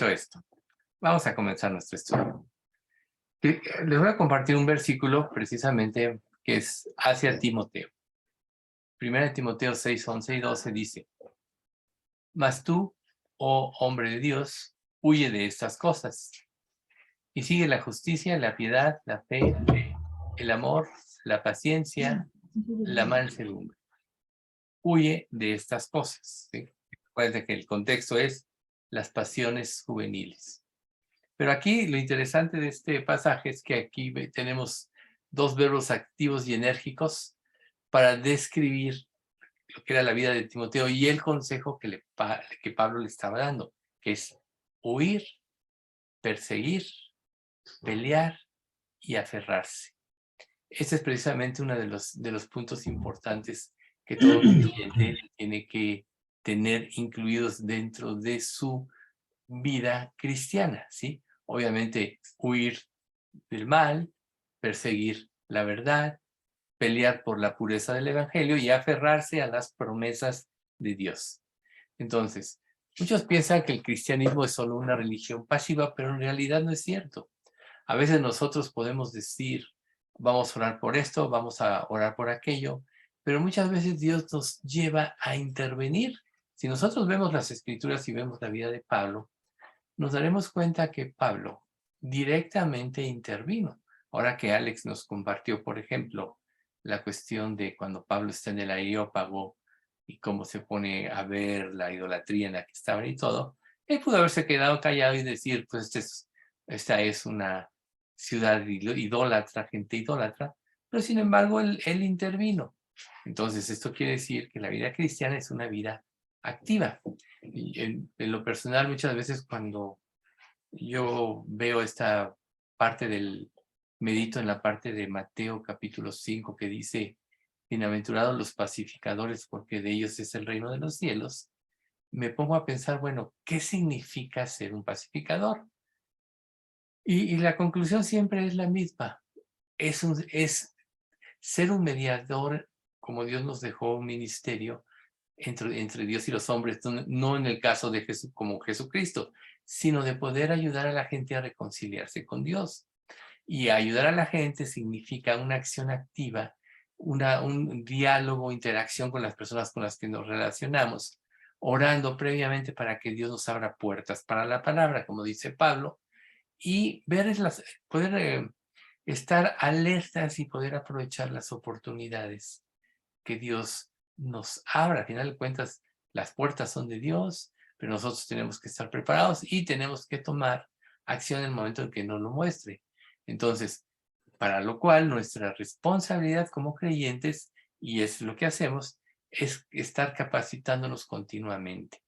Dicho esto, vamos a comenzar nuestro estudio. Les voy a compartir un versículo precisamente que es hacia Timoteo. 1 Timoteo 6, 11 y 12 dice: Mas tú, oh hombre de Dios, huye de estas cosas y sigue la justicia, la piedad, la fe, el amor, la paciencia, la mansedumbre. Huye de estas cosas, ¿sí? Recuerden que el contexto es las pasiones juveniles. Pero aquí lo interesante de este pasaje es que aquí tenemos dos verbos activos y enérgicos para describir lo que era la vida de Timoteo y el consejo que Pablo le estaba dando, que es huir, perseguir, pelear y aferrarse. Este es precisamente uno de los puntos importantes que todo creyente tiene que tener incluidos dentro de su vida cristiana, ¿sí? Obviamente, huir del mal, perseguir la verdad, pelear por la pureza del evangelio y aferrarse a las promesas de Dios. Entonces, muchos piensan que el cristianismo es solo una religión pasiva, pero en realidad no es cierto. A veces nosotros podemos decir, vamos a orar por esto, vamos a orar por aquello, pero muchas veces Dios nos lleva a intervenir. Si nosotros vemos las escrituras y vemos la vida de Pablo, nos daremos cuenta que Pablo directamente intervino. Ahora que Alex nos compartió, por ejemplo, la cuestión de cuando Pablo está en el Areópago y cómo se pone a ver la idolatría en la que estaban y todo, él pudo haberse quedado callado y decir, pues esta es una ciudad idólatra, gente idólatra, pero sin embargo él intervino. Entonces esto quiere decir que la vida cristiana es una vida activa. Y en lo personal, muchas veces cuando yo veo esta parte medito en la parte de Mateo capítulo 5 que dice, bienaventurados los pacificadores porque de ellos es el reino de los cielos, me pongo a pensar, bueno, ¿qué significa ser un pacificador? Y la conclusión siempre es la misma, es ser un mediador, como Dios nos dejó un ministerio, entre Dios y los hombres, no en el caso de Jesús como Jesucristo, sino de poder ayudar a la gente a reconciliarse con Dios. Y ayudar a la gente significa una acción activa, un diálogo, interacción con las personas con las que nos relacionamos, orando previamente para que Dios nos abra puertas para la palabra, como dice Pablo, y poder estar alertas y poder aprovechar las oportunidades que Dios nos abra. Al final de cuentas, las puertas son de Dios, pero nosotros tenemos que estar preparados y tenemos que tomar acción en el momento en que nos lo muestre. Entonces, para lo cual nuestra responsabilidad como creyentes, y es lo que hacemos, es estar capacitándonos continuamente,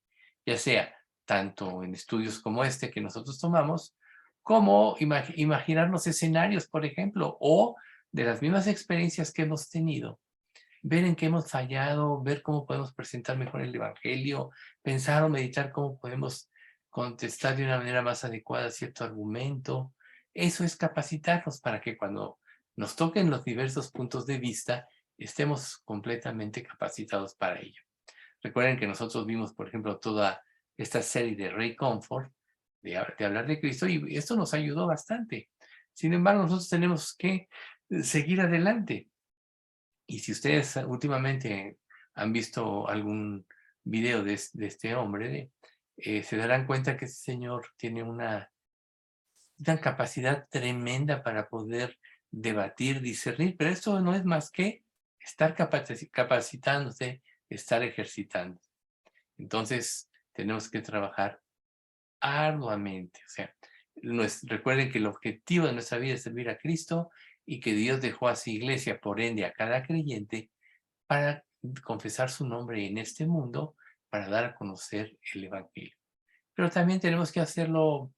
ya sea tanto en estudios como este que nosotros tomamos, como imaginarnos escenarios, por ejemplo, o de las mismas experiencias que hemos tenido, ver en qué hemos fallado, ver cómo podemos presentar mejor el evangelio, pensar o meditar cómo podemos contestar de una manera más adecuada cierto argumento. Eso es capacitarnos para que cuando nos toquen los diversos puntos de vista, estemos completamente capacitados para ello. Recuerden que nosotros vimos, por ejemplo, toda esta serie de Ray Comfort, de hablar de Cristo, y esto nos ayudó bastante. Sin embargo, nosotros tenemos que seguir adelante. Y si ustedes últimamente han visto algún video de este hombre, se darán cuenta que este señor tiene una capacidad tremenda para poder debatir, discernir, pero esto no es más que estar capacitándose, estar ejercitando. Entonces, tenemos que trabajar arduamente. O sea, recuerden que el objetivo de nuestra vida es servir a Cristo y que Dios dejó a su iglesia, por ende, a cada creyente, para confesar su nombre en este mundo, para dar a conocer el evangelio. Pero también tenemos que hacerlo,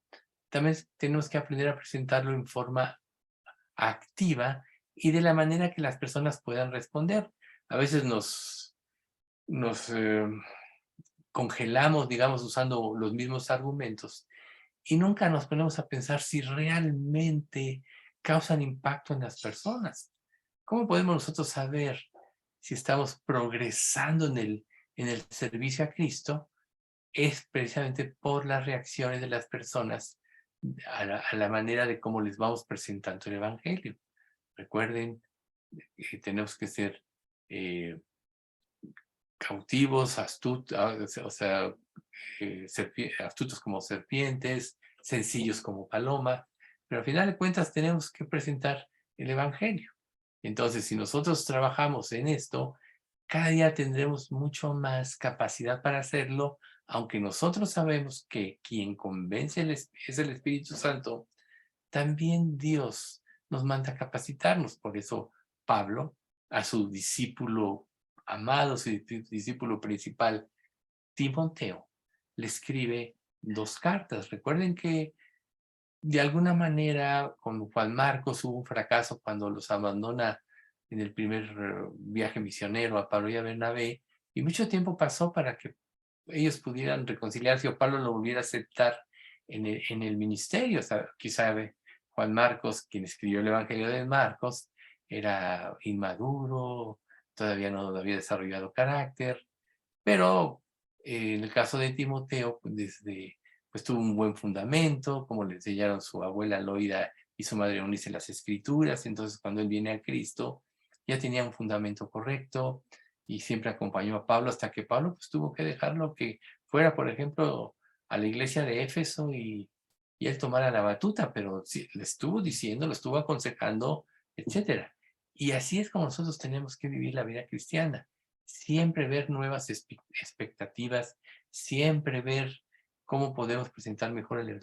también tenemos que aprender a presentarlo en forma activa y de la manera que las personas puedan responder. A veces nos congelamos, digamos, usando los mismos argumentos y nunca nos ponemos a pensar si realmente causan impacto en las personas. ¿Cómo podemos nosotros saber si estamos progresando en el servicio a Cristo es precisamente por las reacciones de las personas a la manera de cómo les vamos presentando el Evangelio. Recuerden que tenemos que ser cautivos, astutos, o sea, astutos como serpientes, sencillos como paloma, pero al final de cuentas tenemos que presentar el Evangelio. Entonces, si nosotros trabajamos en esto, cada día tendremos mucho más capacidad para hacerlo, aunque nosotros sabemos que quien convence es el Espíritu Santo, también Dios nos manda a capacitarnos. Por eso Pablo, a su discípulo amado, su discípulo principal, Timoteo, le escribe 2 cartas. Recuerden que de alguna manera con Juan Marcos hubo un fracaso cuando los abandona en el primer viaje misionero a Pablo y a Bernabé, y mucho tiempo pasó para que ellos pudieran reconciliarse o Pablo lo volviera a aceptar en el ministerio. O sea, quizá Juan Marcos, quien escribió el Evangelio de Marcos, era inmaduro, todavía no había desarrollado carácter, pero en el caso de Timoteo, pues tuvo un buen fundamento, como le enseñaron su abuela Loida y su madre Eunice las escrituras. Entonces cuando él viene a Cristo ya tenía un fundamento correcto y siempre acompañó a Pablo hasta que Pablo pues tuvo que dejarlo que fuera, por ejemplo, a la iglesia de Éfeso y él tomara la batuta, pero sí, le estuvo diciendo, lo estuvo aconsejando, etcétera. Y así es como nosotros tenemos que vivir la vida cristiana. Siempre ver nuevas expectativas, siempre ver cómo podemos presentar mejor el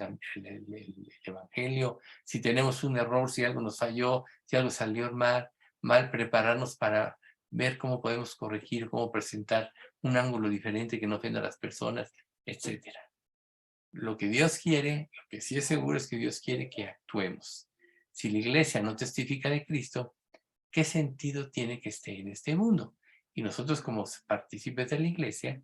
Evangelio, si tenemos un error, si algo nos falló, si algo salió mal, prepararnos para ver cómo podemos corregir, cómo presentar un ángulo diferente que no ofenda a las personas, etcétera. Lo que Dios quiere, lo que sí es seguro es que Dios quiere que actuemos. Si la iglesia no testifica de Cristo, ¿qué sentido tiene que esté en este mundo? Y nosotros como partícipes de la iglesia,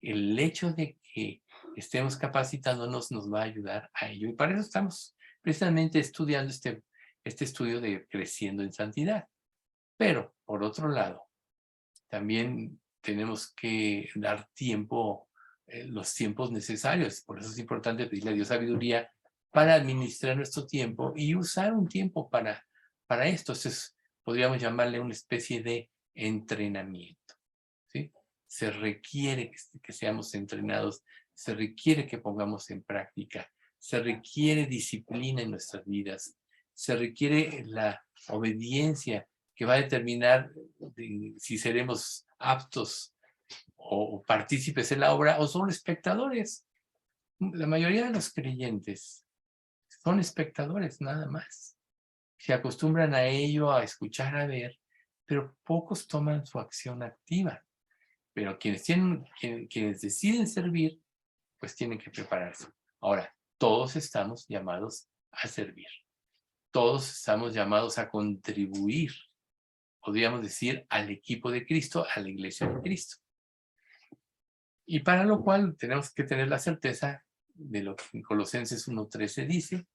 el hecho de que estemos capacitándonos nos va a ayudar a ello. Y para eso estamos precisamente estudiando este estudio de creciendo en santidad. Pero, por otro lado, también tenemos que dar tiempo, los tiempos necesarios. Por eso es importante pedirle a Dios sabiduría para administrar nuestro tiempo y usar un tiempo para esto. Entonces, podríamos llamarle una especie de entrenamiento, ¿sí? Se requiere que seamos entrenados, se requiere que pongamos en práctica, se requiere disciplina en nuestras vidas, se requiere la obediencia que va a determinar si seremos aptos o partícipes en la obra o solo espectadores. La mayoría de los creyentes son espectadores nada más. Se acostumbran a ello, a escuchar, a ver, pero pocos toman su acción activa. Pero quienes deciden servir, pues tienen que prepararse. Ahora, todos estamos llamados a servir. Todos estamos llamados a contribuir, podríamos decir, al equipo de Cristo, a la iglesia de Cristo. Y para lo cual tenemos que tener la certeza de lo que en Colosenses 1:13 dice,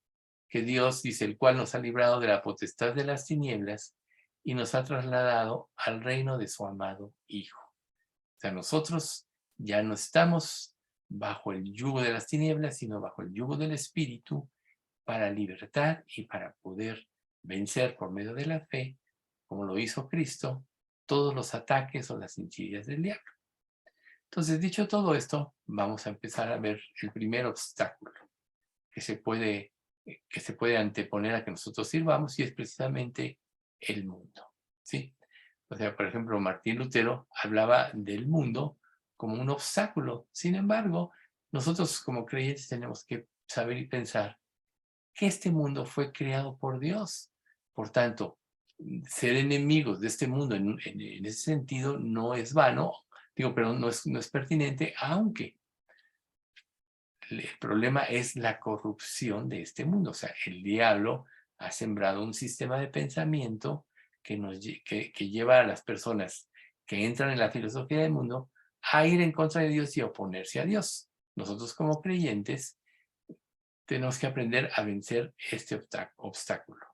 que Dios dice, el cual nos ha librado de la potestad de las tinieblas y nos ha trasladado al reino de su amado Hijo. O sea, nosotros ya no estamos bajo el yugo de las tinieblas, sino bajo el yugo del Espíritu para libertad y para poder vencer por medio de la fe, como lo hizo Cristo, todos los ataques o las insidias del diablo. Entonces, dicho todo esto, vamos a empezar a ver el primer obstáculo que se puede anteponer a que nosotros sirvamos y es precisamente el mundo, ¿sí? O sea, por ejemplo, Martín Lutero hablaba del mundo como un obstáculo. Sin embargo, nosotros como creyentes tenemos que saber y pensar que este mundo fue creado por Dios. Por tanto, ser enemigos de este mundo en ese sentido no es vano, pero no es pertinente, aunque el problema es la corrupción de este mundo. O sea, el diablo ha sembrado un sistema de pensamiento que lleva a las personas que entran en la filosofía del mundo a ir en contra de Dios y a oponerse a Dios. Nosotros como creyentes tenemos que aprender a vencer este obstáculo.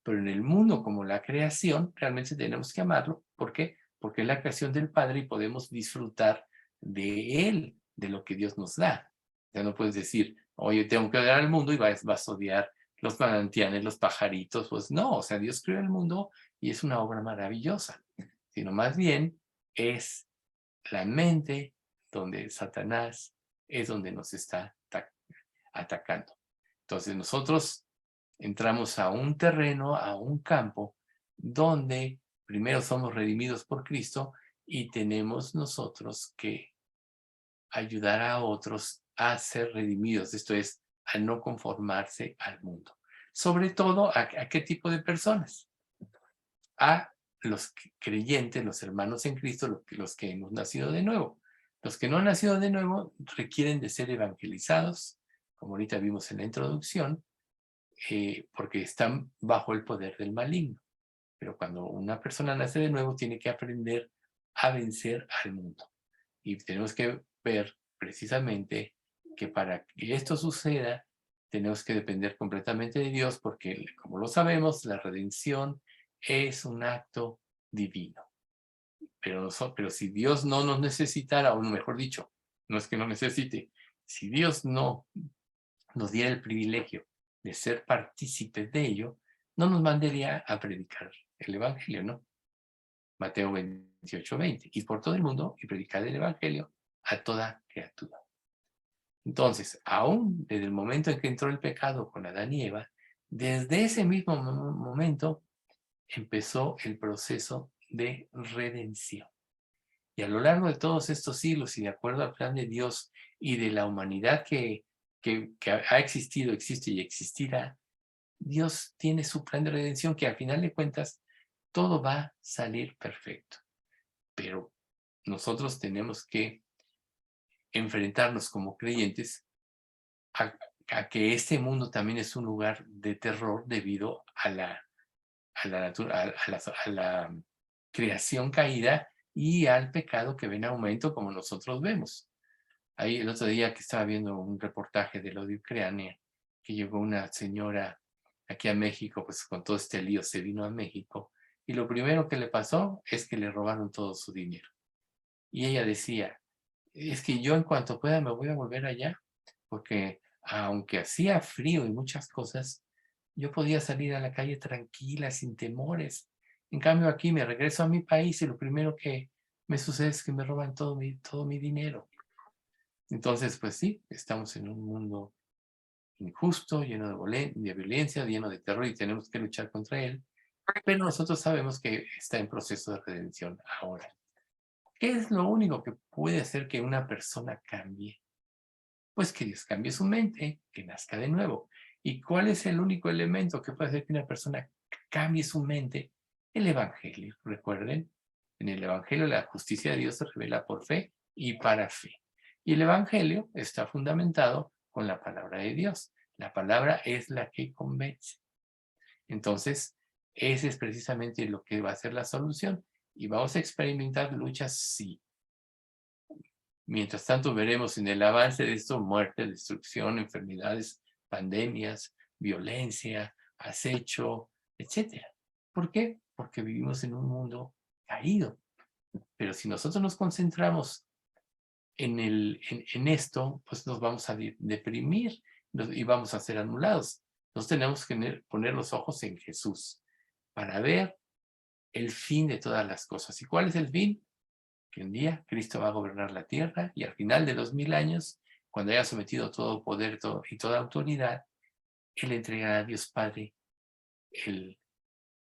Pero en el mundo como la creación, realmente tenemos que amarlo. ¿Por qué? Porque es la creación del Padre y podemos disfrutar de Él. de lo que Dios nos da. O sea, no puedes decir, oye, tengo que odiar al mundo y vas a odiar los manantiales, los pajaritos. Pues no, o sea, Dios creó el mundo y es una obra maravillosa, sino más bien es la mente donde Satanás es donde nos está atacando. Entonces nosotros entramos a un terreno, a un campo, donde primero somos redimidos por Cristo y tenemos nosotros que ayudar a otros a ser redimidos, esto es, a no conformarse al mundo. Sobre todo, ¿a qué tipo de personas? A los creyentes, los hermanos en Cristo, los que hemos nacido de nuevo. Los que no han nacido de nuevo requieren de ser evangelizados, como ahorita vimos en la introducción, porque están bajo el poder del maligno. Pero cuando una persona nace de nuevo, tiene que aprender a vencer al mundo. Y tenemos que ver precisamente que para que esto suceda, tenemos que depender completamente de Dios, porque, como lo sabemos, la redención es un acto divino. Pero si Dios no nos necesitara, o mejor dicho, no es que no necesite, si Dios no nos diera el privilegio de ser partícipes de ello, no nos mandaría a predicar el Evangelio, ¿no? Mateo 28:20, y por todo el mundo y predicar el Evangelio a toda criatura. Entonces, aún desde el momento en que entró el pecado con Adán y Eva, desde ese mismo momento empezó el proceso de redención. Y a lo largo de todos estos siglos y de acuerdo al plan de Dios y de la humanidad que ha existido, existe y existirá, Dios tiene su plan de redención que al final de cuentas todo va a salir perfecto. Pero nosotros tenemos que enfrentarnos como creyentes a que este mundo también es un lugar de terror debido a la creación caída y al pecado que ve en aumento como nosotros vemos. Ahí el otro día que estaba viendo un reportaje de lo de Ucrania, que llegó una señora aquí a México, pues con todo este lío se vino a México, y lo primero que le pasó es que le robaron todo su dinero. Y ella decía, es que yo en cuanto pueda me voy a volver allá, porque aunque hacía frío y muchas cosas, yo podía salir a la calle tranquila, sin temores. En cambio aquí me regreso a mi país y lo primero que me sucede es que me roban todo mi dinero. Entonces, pues sí, estamos en un mundo injusto, lleno de violencia, lleno de terror y tenemos que luchar contra él, pero nosotros sabemos que está en proceso de redención ahora. ¿Qué es lo único que puede hacer que una persona cambie? Pues que Dios cambie su mente, que nazca de nuevo. ¿Y cuál es el único elemento que puede hacer que una persona cambie su mente? El Evangelio. Recuerden, en el Evangelio la justicia de Dios se revela por fe y para fe. Y el Evangelio está fundamentado con la palabra de Dios. La palabra es la que convence. Entonces, ese es precisamente lo que va a ser la solución. ¿Y vamos a experimentar luchas? Sí. Mientras tanto, veremos en el avance de esto muerte, destrucción, enfermedades, pandemias, violencia, acecho, etc. ¿Por qué? Porque vivimos en un mundo caído. Pero si nosotros nos concentramos en esto, pues nos vamos a deprimir y vamos a ser anulados. Nos tenemos que poner los ojos en Jesús para ver el fin de todas las cosas. ¿Y cuál es el fin? Que un día Cristo va a gobernar la tierra y al final de los 1000 años, cuando haya sometido todo poder y toda autoridad, Él entregará a Dios Padre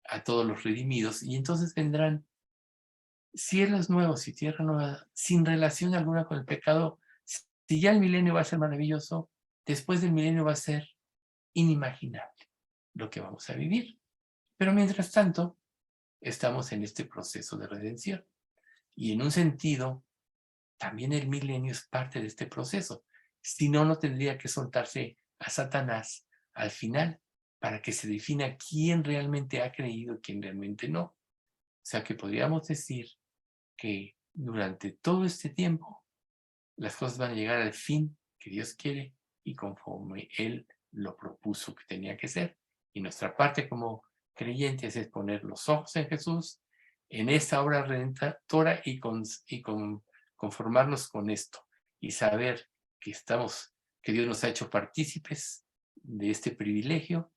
a todos los redimidos y entonces vendrán cielos nuevos y tierra nueva sin relación alguna con el pecado. Si ya el milenio va a ser maravilloso, después del milenio va a ser inimaginable lo que vamos a vivir. Pero mientras tanto, estamos en este proceso de redención. Y en un sentido, también el milenio es parte de este proceso. Si no, no tendría que soltarse a Satanás al final para que se defina quién realmente ha creído y quién realmente no. O sea que podríamos decir que durante todo este tiempo las cosas van a llegar al fin que Dios quiere y conforme Él lo propuso que tenía que ser. Y nuestra parte como creyentes es poner los ojos en Jesús, en esta obra redentora y conformarnos con esto. y saber que Dios nos ha hecho partícipes de este privilegio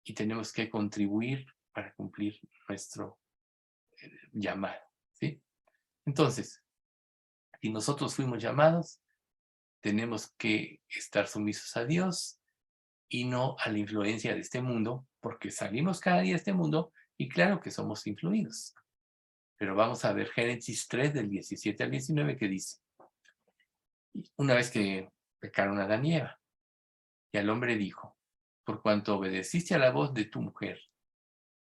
y tenemos que contribuir para cumplir nuestro llamado, ¿sí? Entonces, si nosotros fuimos llamados, tenemos que estar sumisos a Dios y no a la influencia de este mundo, porque salimos cada día de este mundo y claro que somos influidos. Pero vamos a ver Génesis 3 del 17 al 19 que dice, una vez que pecaron Adán y Eva, y al hombre dijo, por cuanto obedeciste a la voz de tu mujer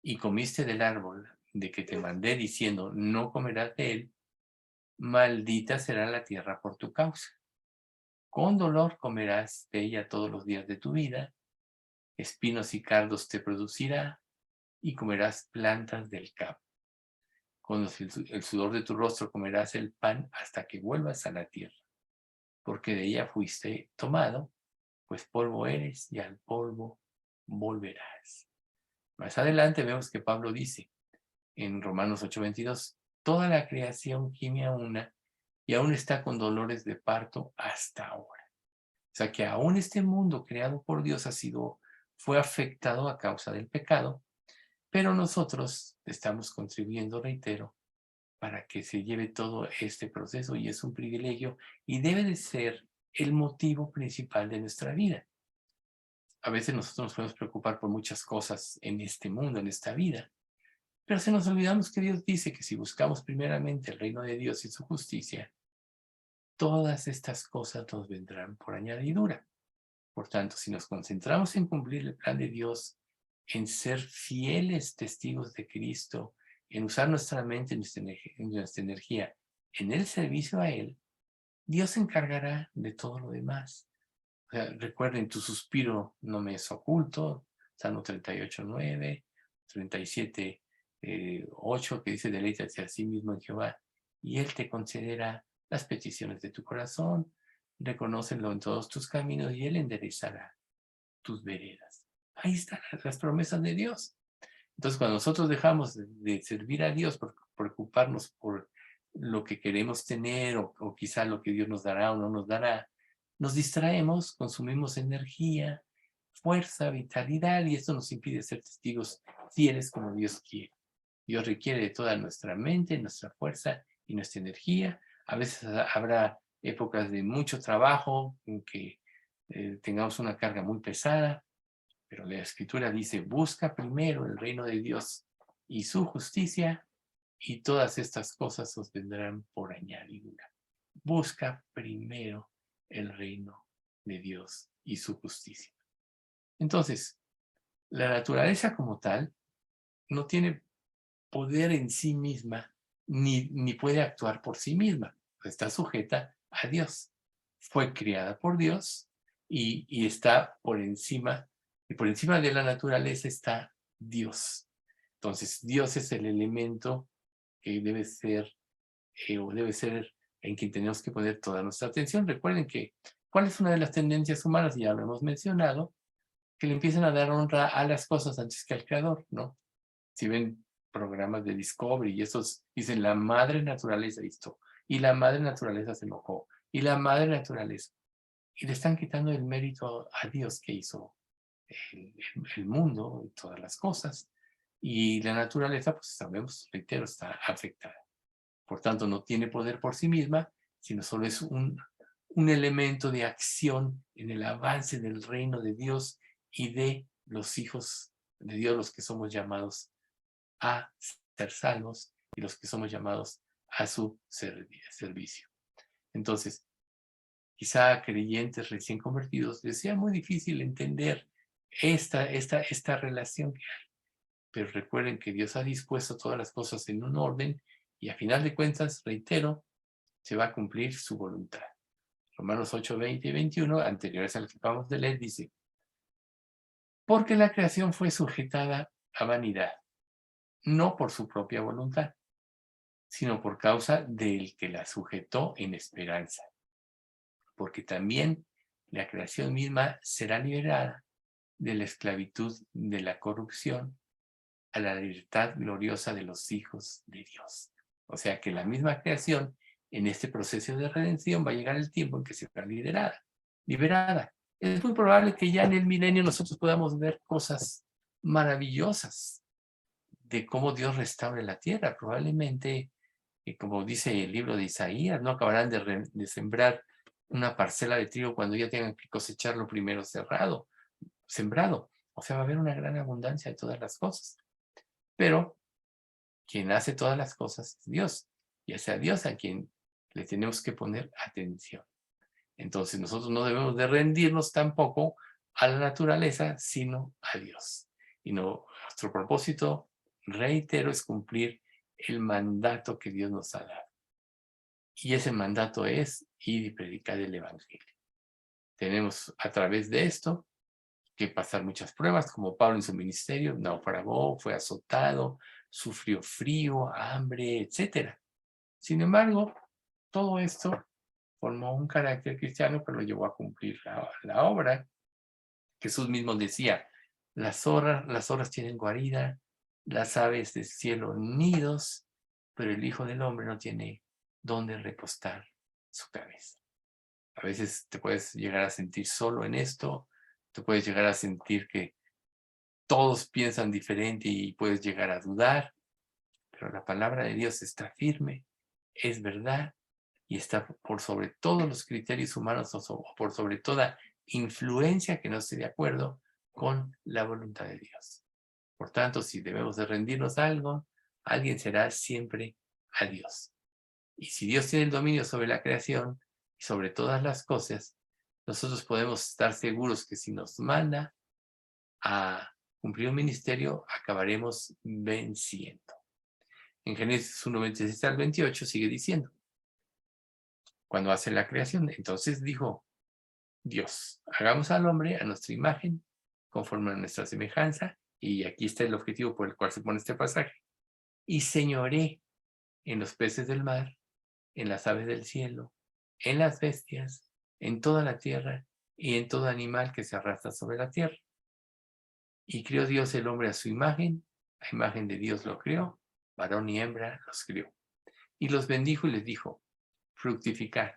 y comiste del árbol de que te mandé diciendo, no comerás de él, maldita será la tierra por tu causa. Con dolor comerás de ella todos los días de tu vida, espinos y cardos te producirá, y comerás plantas del campo. Con el sudor de tu rostro comerás el pan hasta que vuelvas a la tierra, porque de ella fuiste tomado, pues polvo eres y al polvo volverás. Más adelante vemos que Pablo dice en Romanos 8:22, toda la creación gime a una y aún está con dolores de parto hasta ahora. O sea que aún este mundo creado por Dios fue afectado a causa del pecado, pero nosotros estamos contribuyendo, reitero, para que se lleve todo este proceso y es un privilegio y debe de ser el motivo principal de nuestra vida. A veces nosotros nos podemos preocupar por muchas cosas en este mundo, en esta vida, pero se nos olvidamos que Dios dice que si buscamos primeramente el reino de Dios y su justicia, todas estas cosas nos vendrán por añadidura. Por tanto, si nos concentramos en cumplir el plan de Dios, en ser fieles testigos de Cristo, en usar nuestra mente, nuestra energía en el servicio a Él, Dios se encargará de todo lo demás. O sea, recuerden, tu suspiro no me es oculto, Salmo 38:9, 37:8, que dice, deleítate a sí mismo en Jehová, y Él te concederá las peticiones de tu corazón, reconócelo en todos tus caminos, y Él enderezará tus veredas. Ahí están las promesas de Dios. Entonces, cuando nosotros dejamos de servir a Dios por preocuparnos por lo que queremos tener o quizá lo que Dios nos dará o no nos dará, nos distraemos, consumimos energía, fuerza, vitalidad y esto nos impide ser testigos fieles como Dios quiere. Dios requiere de toda nuestra mente, nuestra fuerza y nuestra energía. A veces habrá épocas de mucho trabajo en que tengamos una carga muy pesada, pero la Escritura dice, busca primero el reino de Dios y su justicia, y todas estas cosas os vendrán por añadidura. Busca primero el reino de Dios y su justicia. Entonces, la naturaleza como tal no tiene poder en sí misma, ni puede actuar por sí misma. Está sujeta a Dios. Fue creada por Dios y está por encima, y por encima de la naturaleza está Dios. Entonces, Dios es el elemento que debe ser en quien tenemos que poner toda nuestra atención. Recuerden que, ¿cuál es una de las tendencias humanas? Ya lo hemos mencionado, que le empiezan a dar honra a las cosas antes que al Creador, ¿no? Si ven programas de Discovery y esos dicen la madre naturaleza hizo, y la madre naturaleza se enojó, y la madre naturaleza, y le están quitando el mérito a Dios que hizo el mundo y todas las cosas, y la naturaleza, pues sabemos, reitero, está afectada. Por tanto, no tiene poder por sí misma, sino solo es un elemento de acción en el avance del reino de Dios y de los hijos de Dios, los que somos llamados a ser salvos y los que somos llamados a su servicio. Entonces, quizá a creyentes recién convertidos les sea muy difícil entender esta relación que hay. Pero recuerden que Dios ha dispuesto todas las cosas en un orden y a final de cuentas, reitero, se va a cumplir su voluntad. Romanos 8:20 y 21, anteriores al que acabamos de leer, dice, porque la creación fue sujetada a vanidad, no por su propia voluntad, sino por causa del que la sujetó en esperanza. Porque también la creación misma será liberada de la esclavitud de la corrupción a la libertad gloriosa de los hijos de Dios. O sea que la misma creación En este proceso de redención va a llegar el tiempo en que será liberada. Es muy probable que ya en el milenio nosotros podamos ver cosas maravillosas de cómo Dios restaure la tierra. Probablemente, como dice el libro de Isaías, no acabarán de sembrar una parcela de trigo cuando ya tengan que cosecharlo primero sembrado. O sea, va a haber una gran abundancia de todas las cosas. Pero quien hace todas las cosas es Dios. Y es a Dios a quien le tenemos que poner atención. Entonces nosotros no debemos de rendirnos tampoco a la naturaleza, sino a Dios. Y nuestro propósito, reitero, es cumplir el mandato que Dios nos ha dado. Y ese mandato es ir y predicar el Evangelio. Tenemos a través de esto que pasar muchas pruebas, como Pablo en su ministerio, naufragó, fue azotado, sufrió frío, hambre, etc. Sin embargo, todo esto formó un carácter cristiano que lo llevó a cumplir la obra. Jesús mismo decía, las horas tienen guarida, las aves del cielo nidos, pero el Hijo del Hombre no tiene dónde recostar su cabeza. A veces te puedes llegar a sentir solo en esto, te puedes llegar a sentir que todos piensan diferente y puedes llegar a dudar, pero la palabra de Dios está firme, es verdad y está por sobre todos los criterios humanos o por sobre toda influencia que no esté de acuerdo con la voluntad de Dios. Por tanto, si debemos de rendirnos a algo, alguien será siempre a Dios. Y si Dios tiene el dominio sobre la creación y sobre todas las cosas, nosotros podemos estar seguros que si nos manda a cumplir un ministerio, acabaremos venciendo. En Génesis 1, 26 al 28 sigue diciendo, cuando hace la creación, entonces dijo Dios, hagamos al hombre a nuestra imagen, conforme a nuestra semejanza, y aquí está el objetivo por el cual se pone este pasaje, y señoré en los peces del mar, en las aves del cielo, en las bestias, en toda la tierra, y en todo animal que se arrastra sobre la tierra. Y crió Dios el hombre a su imagen, a imagen de Dios lo creó, varón y hembra los crió. Y los bendijo y les dijo, fructificad,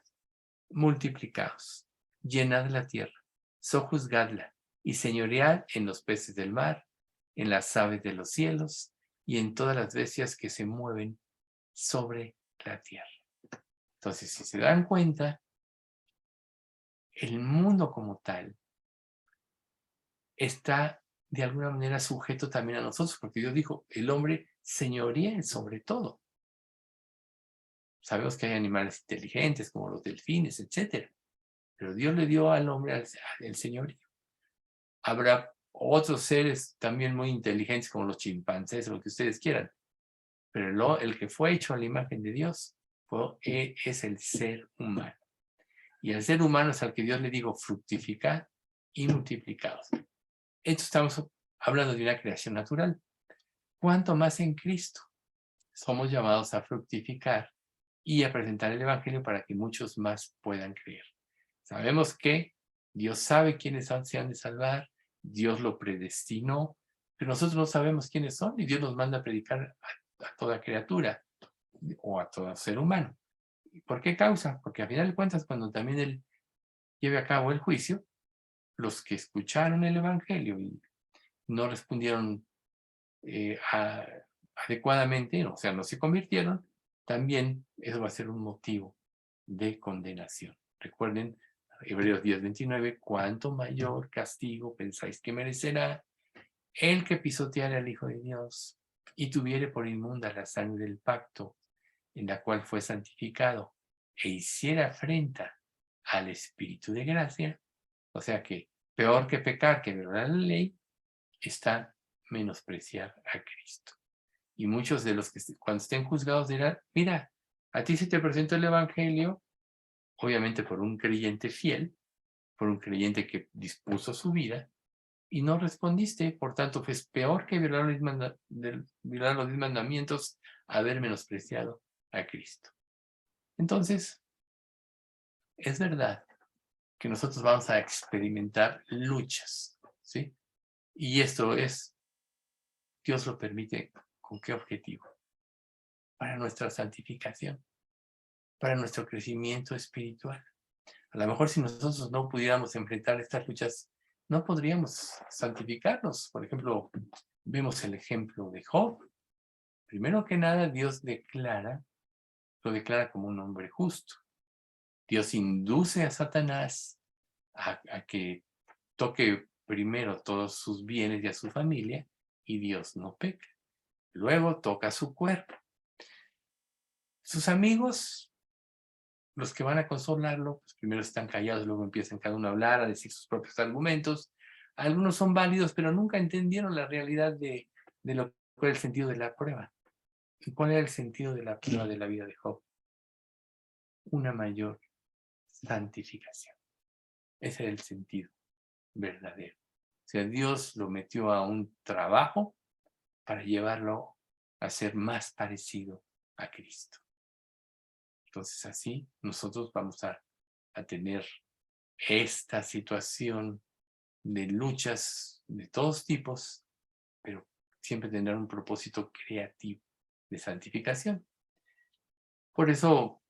multiplicaos, llenad la tierra, sojuzgadla y señoread en los peces del mar, en las aves de los cielos y en todas las bestias que se mueven sobre la tierra. Entonces, si se dan cuenta, el mundo como tal está de alguna manera sujeto también a nosotros, porque Dios dijo, el hombre señorea sobre todo. Sabemos que hay animales inteligentes como los delfines, etc. Pero Dios le dio al hombre el señorío. Habrá otros seres también muy inteligentes como los chimpancés o lo que ustedes quieran. Pero el que fue hecho a la imagen de Dios es el ser humano. Y el ser humano es al que Dios le dijo fructificad y multiplicados. Esto estamos hablando de una creación natural. ¿Cuánto más en Cristo? Somos llamados a fructificar y a presentar el Evangelio para que muchos más puedan creer. Sabemos que Dios sabe quiénes se han de salvar, Dios lo predestinó, pero nosotros no sabemos quiénes son y Dios nos manda a predicar a toda criatura o a todo ser humano. ¿Por qué causa? Porque a final de cuentas, cuando también Él lleve a cabo el juicio, los que escucharon el Evangelio y no respondieron adecuadamente, o sea, no se convirtieron, también eso va a ser un motivo de condenación. Recuerden, Hebreos 10:29, ¿cuánto mayor castigo pensáis que merecerá el que pisoteare al Hijo de Dios y tuviere por inmunda la sangre del pacto en la cual fue santificado e hiciera afrenta al Espíritu de gracia? O sea que peor que pecar, que violar la ley, está menospreciar a Cristo. Y muchos de los que cuando estén juzgados dirán, mira, a ti se te presentó el Evangelio, obviamente por un creyente fiel, por un creyente que dispuso su vida, y no respondiste, por tanto, es peor que violar los 10 mandamientos, haber menospreciado a Cristo. Entonces, es verdad que nosotros vamos a experimentar luchas, ¿sí? Y esto es, Dios lo permite, ¿con qué objetivo? Para nuestra santificación. para nuestro crecimiento espiritual. A lo mejor si nosotros no pudiéramos enfrentar estas luchas, no podríamos santificarnos. Por ejemplo, vemos el ejemplo de Job. Primero que nada, Dios lo declara como un hombre justo. Dios induce a Satanás a que toque primero todos sus bienes y a su familia, y Dios no peca. Luego toca su cuerpo. Sus amigos, los que van a consolarlo, pues primero están callados, luego empiezan cada uno a hablar, a decir sus propios argumentos. Algunos son válidos, pero nunca entendieron la realidad de lo que era el sentido de la prueba. ¿Y cuál era el sentido de la prueba de la vida de Job? Una mayor santificación. Ese era el sentido verdadero. O sea, Dios lo metió a un trabajo para llevarlo a ser más parecido a Cristo. Entonces así nosotros vamos a tener esta situación de luchas de todos tipos, pero siempre tendrá un propósito creativo de santificación. Por eso,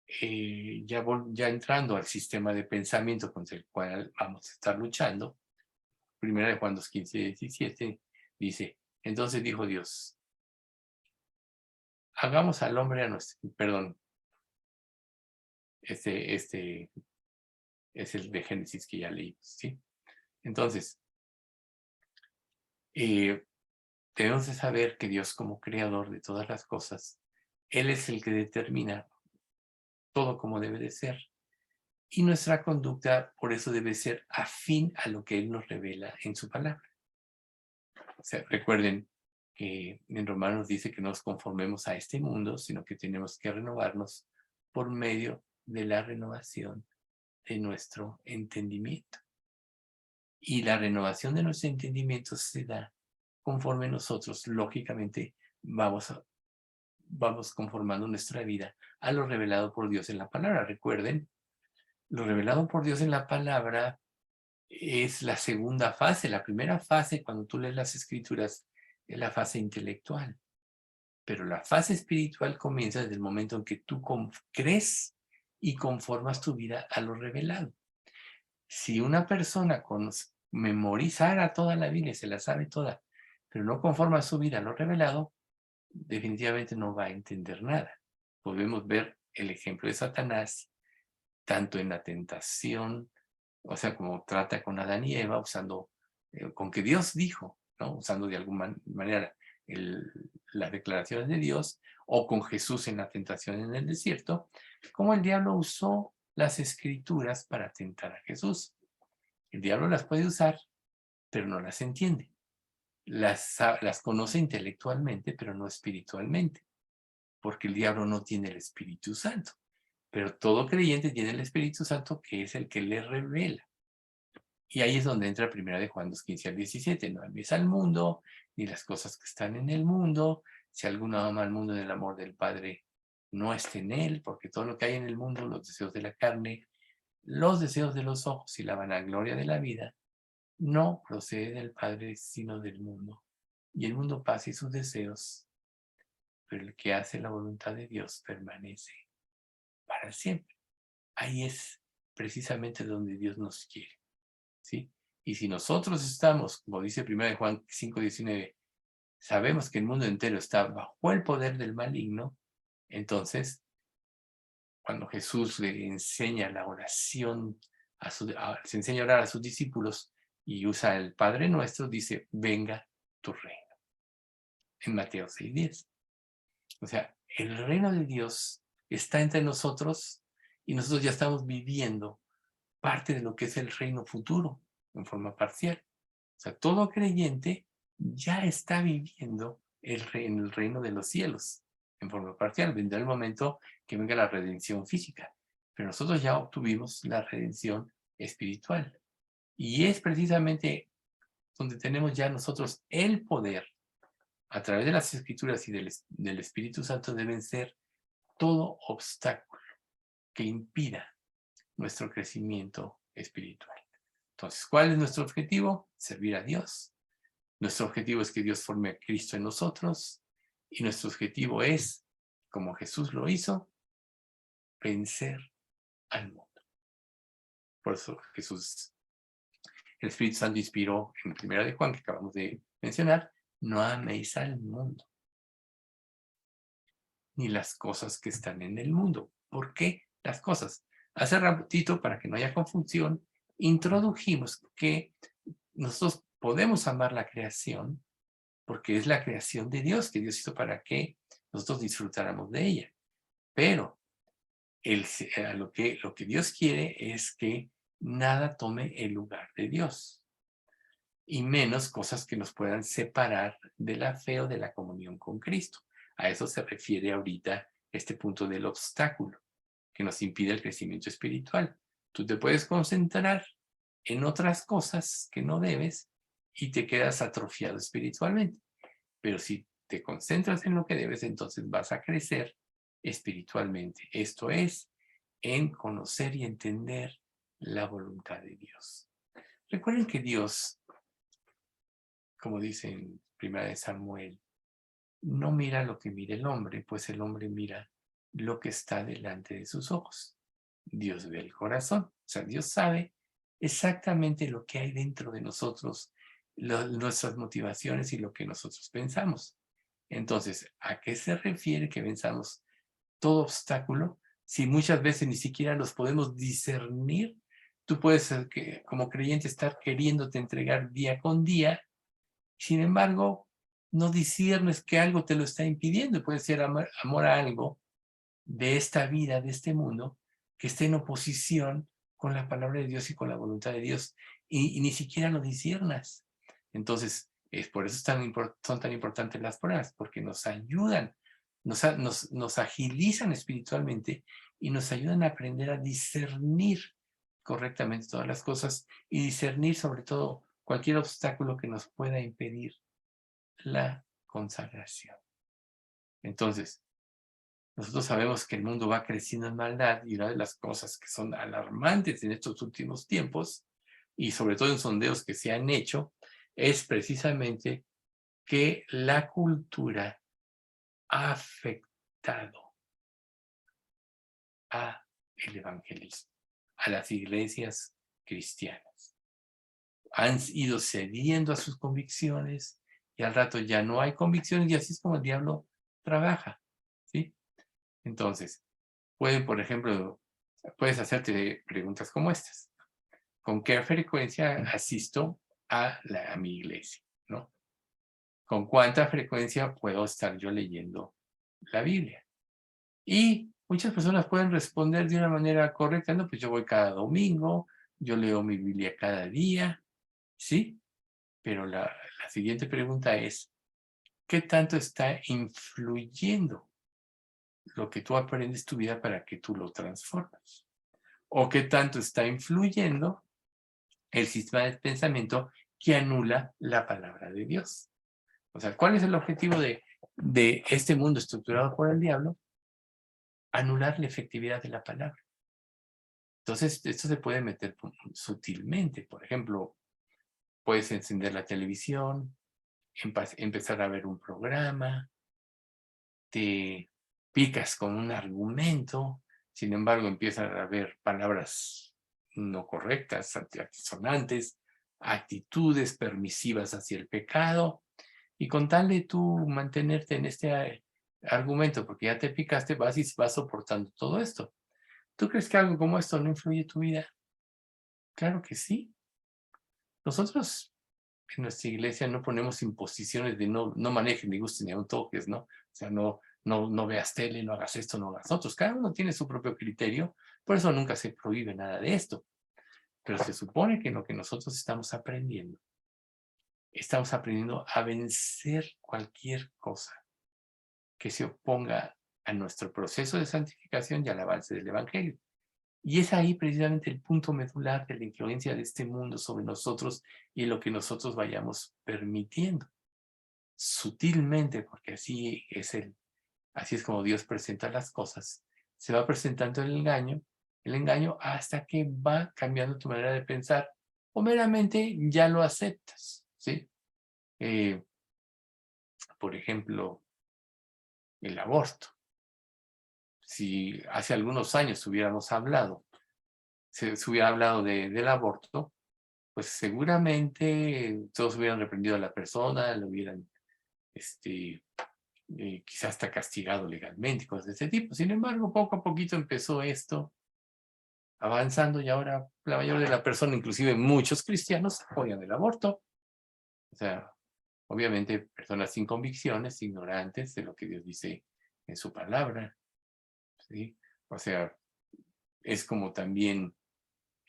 ya entrando al sistema de pensamiento con el cual vamos a estar luchando, Primera de Juan 2:15-17, dice, entonces dijo Dios, hagamos al hombre a nuestro, perdón, este es el de Génesis que ya leímos, ¿sí? Entonces, debemos de saber que Dios como creador de todas las cosas, Él es el que determina todo como debe de ser. Y nuestra conducta por eso debe ser afín a lo que Él nos revela en su palabra. O sea, recuerden que en Romanos dice que no nos conformemos a este mundo, sino que tenemos que renovarnos por medio de la renovación de nuestro entendimiento. Y la renovación de nuestro entendimiento se da conforme nosotros, lógicamente, vamos conformando nuestra vida a lo revelado por Dios en la palabra. Recuerden, lo revelado por Dios en la palabra es la segunda fase. La primera fase, cuando tú lees las Escrituras, es la fase intelectual. Pero la fase espiritual comienza desde el momento en que tú crees y conformas tu vida a lo revelado. Si una persona memorizara toda la Biblia y se la sabe toda, pero no conforma su vida a lo revelado, definitivamente no va a entender nada. Podemos ver el ejemplo de Satanás, tanto en la tentación, o sea, como trata con Adán y Eva, usando, con que Dios dijo, ¿no? Usando de alguna manera las declaraciones de Dios, o con Jesús en la tentación en el desierto, como el diablo usó las escrituras para tentar a Jesús. El diablo las puede usar, pero no las entiende. Las conoce intelectualmente, pero no espiritualmente, porque el diablo no tiene el Espíritu Santo. Pero todo creyente tiene el Espíritu Santo, que es el que le revela. Y ahí es donde entra 1 de Juan 2:15-17. No ames al mundo, ni las cosas que están en el mundo. Si alguno ama al mundo, del amor del Padre no está en él, porque todo lo que hay en el mundo, los deseos de la carne, los deseos de los ojos y la vanagloria de la vida, no procede del Padre, sino del mundo. Y el mundo pasa y sus deseos, pero el que hace la voluntad de Dios permanece para siempre. Ahí es precisamente donde Dios nos quiere, ¿sí? Y si nosotros estamos, como dice 1 de Juan 5:19, sabemos que el mundo entero está bajo el poder del maligno, entonces, cuando Jesús le enseña la oración, se enseña a orar a sus discípulos y usa el Padre Nuestro, dice, venga tu reino, en Mateo 6:10. O sea, el reino de Dios está entre nosotros y nosotros ya estamos viviendo parte de lo que es el reino futuro en forma parcial. O sea, todo creyente ya está viviendo en el reino de los cielos en forma parcial. Vendrá el momento que venga la redención física, pero nosotros ya obtuvimos la redención espiritual. Y es precisamente donde tenemos ya nosotros el poder, a través de las Escrituras y del Espíritu Santo, de vencer todo obstáculo que impida nuestro crecimiento espiritual. Entonces, ¿cuál es nuestro objetivo? Servir a Dios. Nuestro objetivo es que Dios forme a Cristo en nosotros. Y nuestro objetivo es, como Jesús lo hizo, vencer al mundo. Por eso Jesús, el Espíritu Santo inspiró en 1 de Juan, que acabamos de mencionar, no améis al mundo, ni las cosas que están en el mundo. ¿Por qué las cosas? Hace ratito, para que no haya confusión, introdujimos que nosotros podemos amar la creación porque es la creación de Dios, que Dios hizo para que nosotros disfrutáramos de ella. Pero lo que Dios quiere es que nada tome el lugar de Dios, y menos cosas que nos puedan separar de la fe o de la comunión con Cristo. A eso se refiere ahorita este punto del obstáculo, que nos impide el crecimiento espiritual. Tú te puedes concentrar en otras cosas que no debes y te quedas atrofiado espiritualmente. Pero si te concentras en lo que debes, entonces vas a crecer espiritualmente. Esto es, en conocer y entender la voluntad de Dios. Recuerden que Dios, como dice en 1 Samuel, no mira lo que mira el hombre, pues el hombre mira lo que está delante de sus ojos. Dios ve el corazón. O sea, Dios sabe exactamente lo que hay dentro de nosotros, nuestras motivaciones y lo que nosotros pensamos. Entonces, ¿a qué se refiere que venzamos todo obstáculo? Si muchas veces ni siquiera los podemos discernir, tú puedes, como creyente, estar queriéndote entregar día con día. Sin embargo, no disciernes que algo te lo está impidiendo. Puede ser amor a algo de esta vida, de este mundo, que esté en oposición con la palabra de Dios y con la voluntad de Dios, y ni siquiera lo disciernas. Entonces, por eso son tan importantes las pruebas, porque nos ayudan, nos agilizan espiritualmente y nos ayudan a aprender a discernir correctamente todas las cosas y discernir sobre todo cualquier obstáculo que nos pueda impedir la consagración. Entonces, nosotros sabemos que el mundo va creciendo en maldad, y una de las cosas que son alarmantes en estos últimos tiempos, y sobre todo en sondeos que se han hecho, es precisamente que la cultura ha afectado al evangelismo, a las iglesias cristianas. Han ido cediendo a sus convicciones y al rato ya no hay convicciones, y así es como el diablo trabaja, ¿sí? Entonces, por ejemplo, puedes hacerte preguntas como estas. ¿Con qué frecuencia asisto a mi iglesia? ¿No? ¿Con cuánta frecuencia puedo estar yo leyendo la Biblia? Y muchas personas pueden responder de una manera correcta. No, pues yo voy cada domingo, yo leo mi Biblia cada día, ¿sí? Pero la siguiente pregunta es, ¿qué tanto está influyendo lo que tú aprendes tu vida para que tú lo transformes? ¿O qué tanto está influyendo el sistema de pensamiento que anula la palabra de Dios? O sea, ¿cuál es el objetivo de este mundo estructurado por el diablo? Anular la efectividad de la palabra. Entonces, esto se puede meter sutilmente. Por ejemplo, puedes encender la televisión, empezar a ver un programa, te picas con un argumento, sin embargo, empiezas a ver palabras no correctas, antisonantes, actitudes permisivas hacia el pecado, y con tal de tú mantenerte en este argumento, porque ya te picaste, vas soportando todo esto. ¿Tú crees que algo como esto no influye en tu vida? Claro que sí. Nosotros en nuestra iglesia no ponemos imposiciones de no manejes, ni gustes, ni aun toques, ¿no? O sea, no veas tele, no hagas esto, no hagas otros. Cada uno tiene su propio criterio, por eso nunca se prohíbe nada de esto. Pero se supone que en lo que nosotros estamos aprendiendo a vencer cualquier cosa que se oponga a nuestro proceso de santificación y al avance del Evangelio. Y es ahí precisamente el punto medular de la influencia de este mundo sobre nosotros y lo que nosotros vayamos permitiendo. Sutilmente, porque así es como Dios presenta las cosas. Se va presentando el engaño hasta que va cambiando tu manera de pensar, o meramente ya lo aceptas, ¿sí? Por ejemplo, el aborto. si hace algunos años hubiéramos hablado, se hubiera hablado del aborto, pues seguramente todos hubieran reprendido a la persona, lo hubieran quizás hasta castigado legalmente, cosas de ese tipo. Sin embargo, poco a poquito empezó esto avanzando y ahora la mayoría de la persona, inclusive muchos cristianos, apoyan el aborto. O sea, obviamente personas sin convicciones, ignorantes de lo que Dios dice en su palabra, ¿sí? O sea, es como también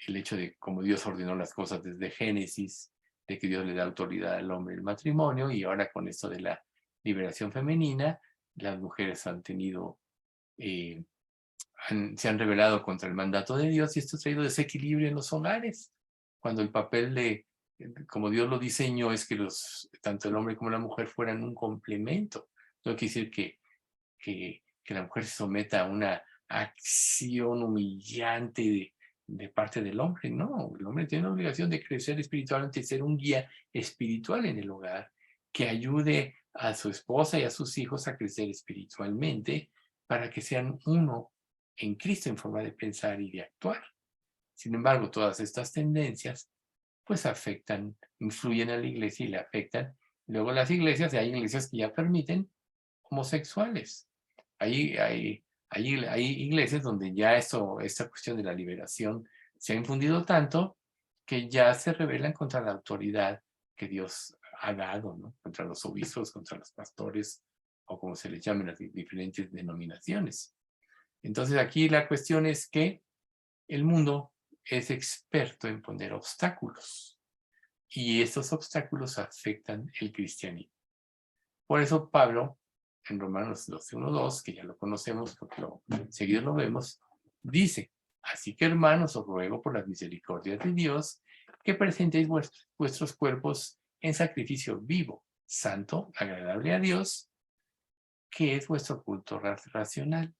el hecho de cómo Dios ordenó las cosas desde Génesis, de que Dios le da autoridad al hombre en el matrimonio, y ahora con esto de la liberación femenina, las mujeres han tenido, se han rebelado contra el mandato de Dios, y esto ha traído desequilibrio en los hogares, cuando el papel de, como Dios lo diseñó, es que tanto el hombre como la mujer fueran un complemento. No quiere decir que la mujer se someta a una acción humillante de parte del hombre. No, el hombre tiene la obligación de crecer espiritualmente, ser un guía espiritual en el hogar, que ayude a su esposa y a sus hijos a crecer espiritualmente para que sean uno en Cristo en forma de pensar y de actuar. Sin embargo, todas estas tendencias pues afectan, influyen a la iglesia y le afectan. Luego las iglesias, y hay iglesias que ya permiten homosexuales. Hay iglesias donde ya esta cuestión de la liberación se ha infundido tanto que ya se rebelan contra la autoridad que Dios ha dado, ¿no? Contra los obispos, contra los pastores, o como se les llamen las diferentes denominaciones. Entonces aquí la cuestión es que el mundo es experto en poner obstáculos, y estos obstáculos afectan el cristianismo. Por eso Pablo, en Romanos 12:1-2, que ya lo conocemos porque seguido lo vemos, dice: así que, hermanos, os ruego por las misericordias de Dios que presentéis vuestros cuerpos en sacrificio vivo, santo, agradable a Dios, que es vuestro culto racional.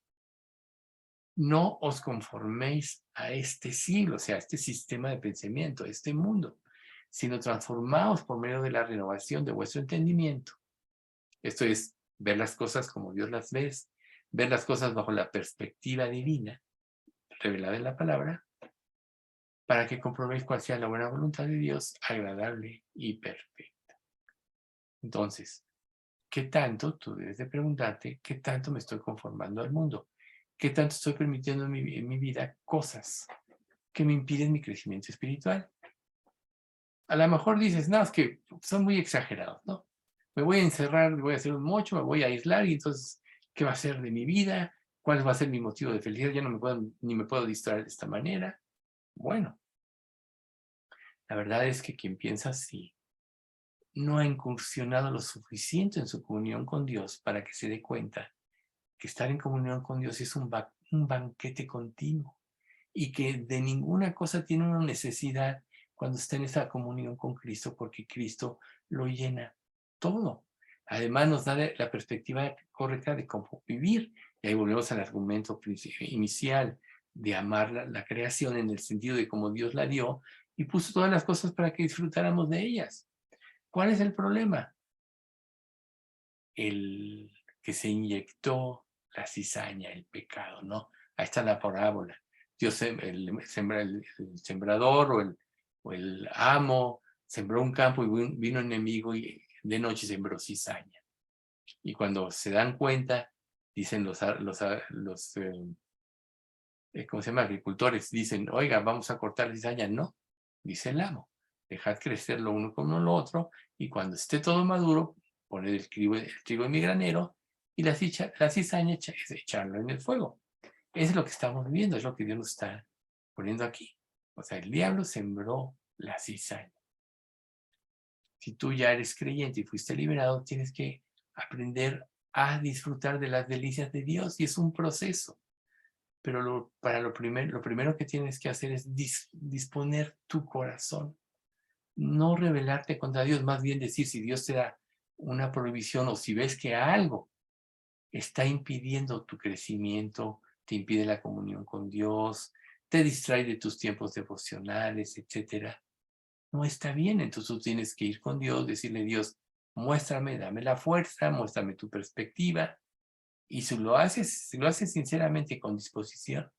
No os conforméis a este siglo, o sea, a este sistema de pensamiento, a este mundo, sino transformaos por medio de la renovación de vuestro entendimiento. Esto es ver las cosas como Dios las ve, ver las cosas bajo la perspectiva divina, revelada en la palabra, para que comprobéis cuál sea la buena voluntad de Dios, agradable y perfecta. Entonces, ¿qué tanto? Tú debes de preguntarte, ¿qué tanto me estoy conformando al mundo? ¿Qué tanto estoy permitiendo en mi vida cosas que me impiden mi crecimiento espiritual? A lo mejor dices, no, es que son muy exagerados, ¿no? Me voy a encerrar, me voy a hacer un mocho, me voy a aislar, y entonces, ¿qué va a ser de mi vida? ¿Cuál va a ser mi motivo de felicidad? Ya no ni me puedo distraer de esta manera. Bueno, la verdad es que quien piensa así no ha incursionado lo suficiente en su comunión con Dios para que se dé cuenta que estar en comunión con Dios es un banquete continuo, y que de ninguna cosa tiene una necesidad cuando está en esa comunión con Cristo, porque Cristo lo llena todo. Además nos da la perspectiva correcta de cómo vivir. Y ahí volvemos al argumento inicial de amar la creación en el sentido de cómo Dios la dio y puso todas las cosas para que disfrutáramos de ellas. ¿Cuál es el problema? El que se inyectó la cizaña, el pecado, ¿no? Ahí está la parábola. Dios, el sembrador o el amo sembró un campo, y vino enemigo y de noche sembró cizaña. Y cuando se dan cuenta, dicen ¿cómo se llama? Agricultores, dicen, oiga, vamos a cortar la cizaña. No, dice el amo, dejad crecer lo uno con lo otro, y cuando esté todo maduro, poner el trigo en mi granero, y la cizaña echarlo en el fuego. Es lo que estamos viendo, es lo que Dios nos está poniendo aquí. O sea, el diablo sembró la cizaña. Si tú ya eres creyente y fuiste liberado, tienes que aprender a disfrutar de las delicias de Dios, y es un proceso. Pero lo primero que tienes que hacer es disponer tu corazón. No rebelarte contra Dios, más bien decir, si Dios te da una prohibición, o si ves que algo está impidiendo tu crecimiento, te impide la comunión con Dios, te distrae de tus tiempos devocionales, etcétera, no está bien. Entonces tú tienes que ir con Dios, decirle: Dios, muéstrame, dame la fuerza, muéstrame tu perspectiva, Y si lo haces sinceramente y con disposición,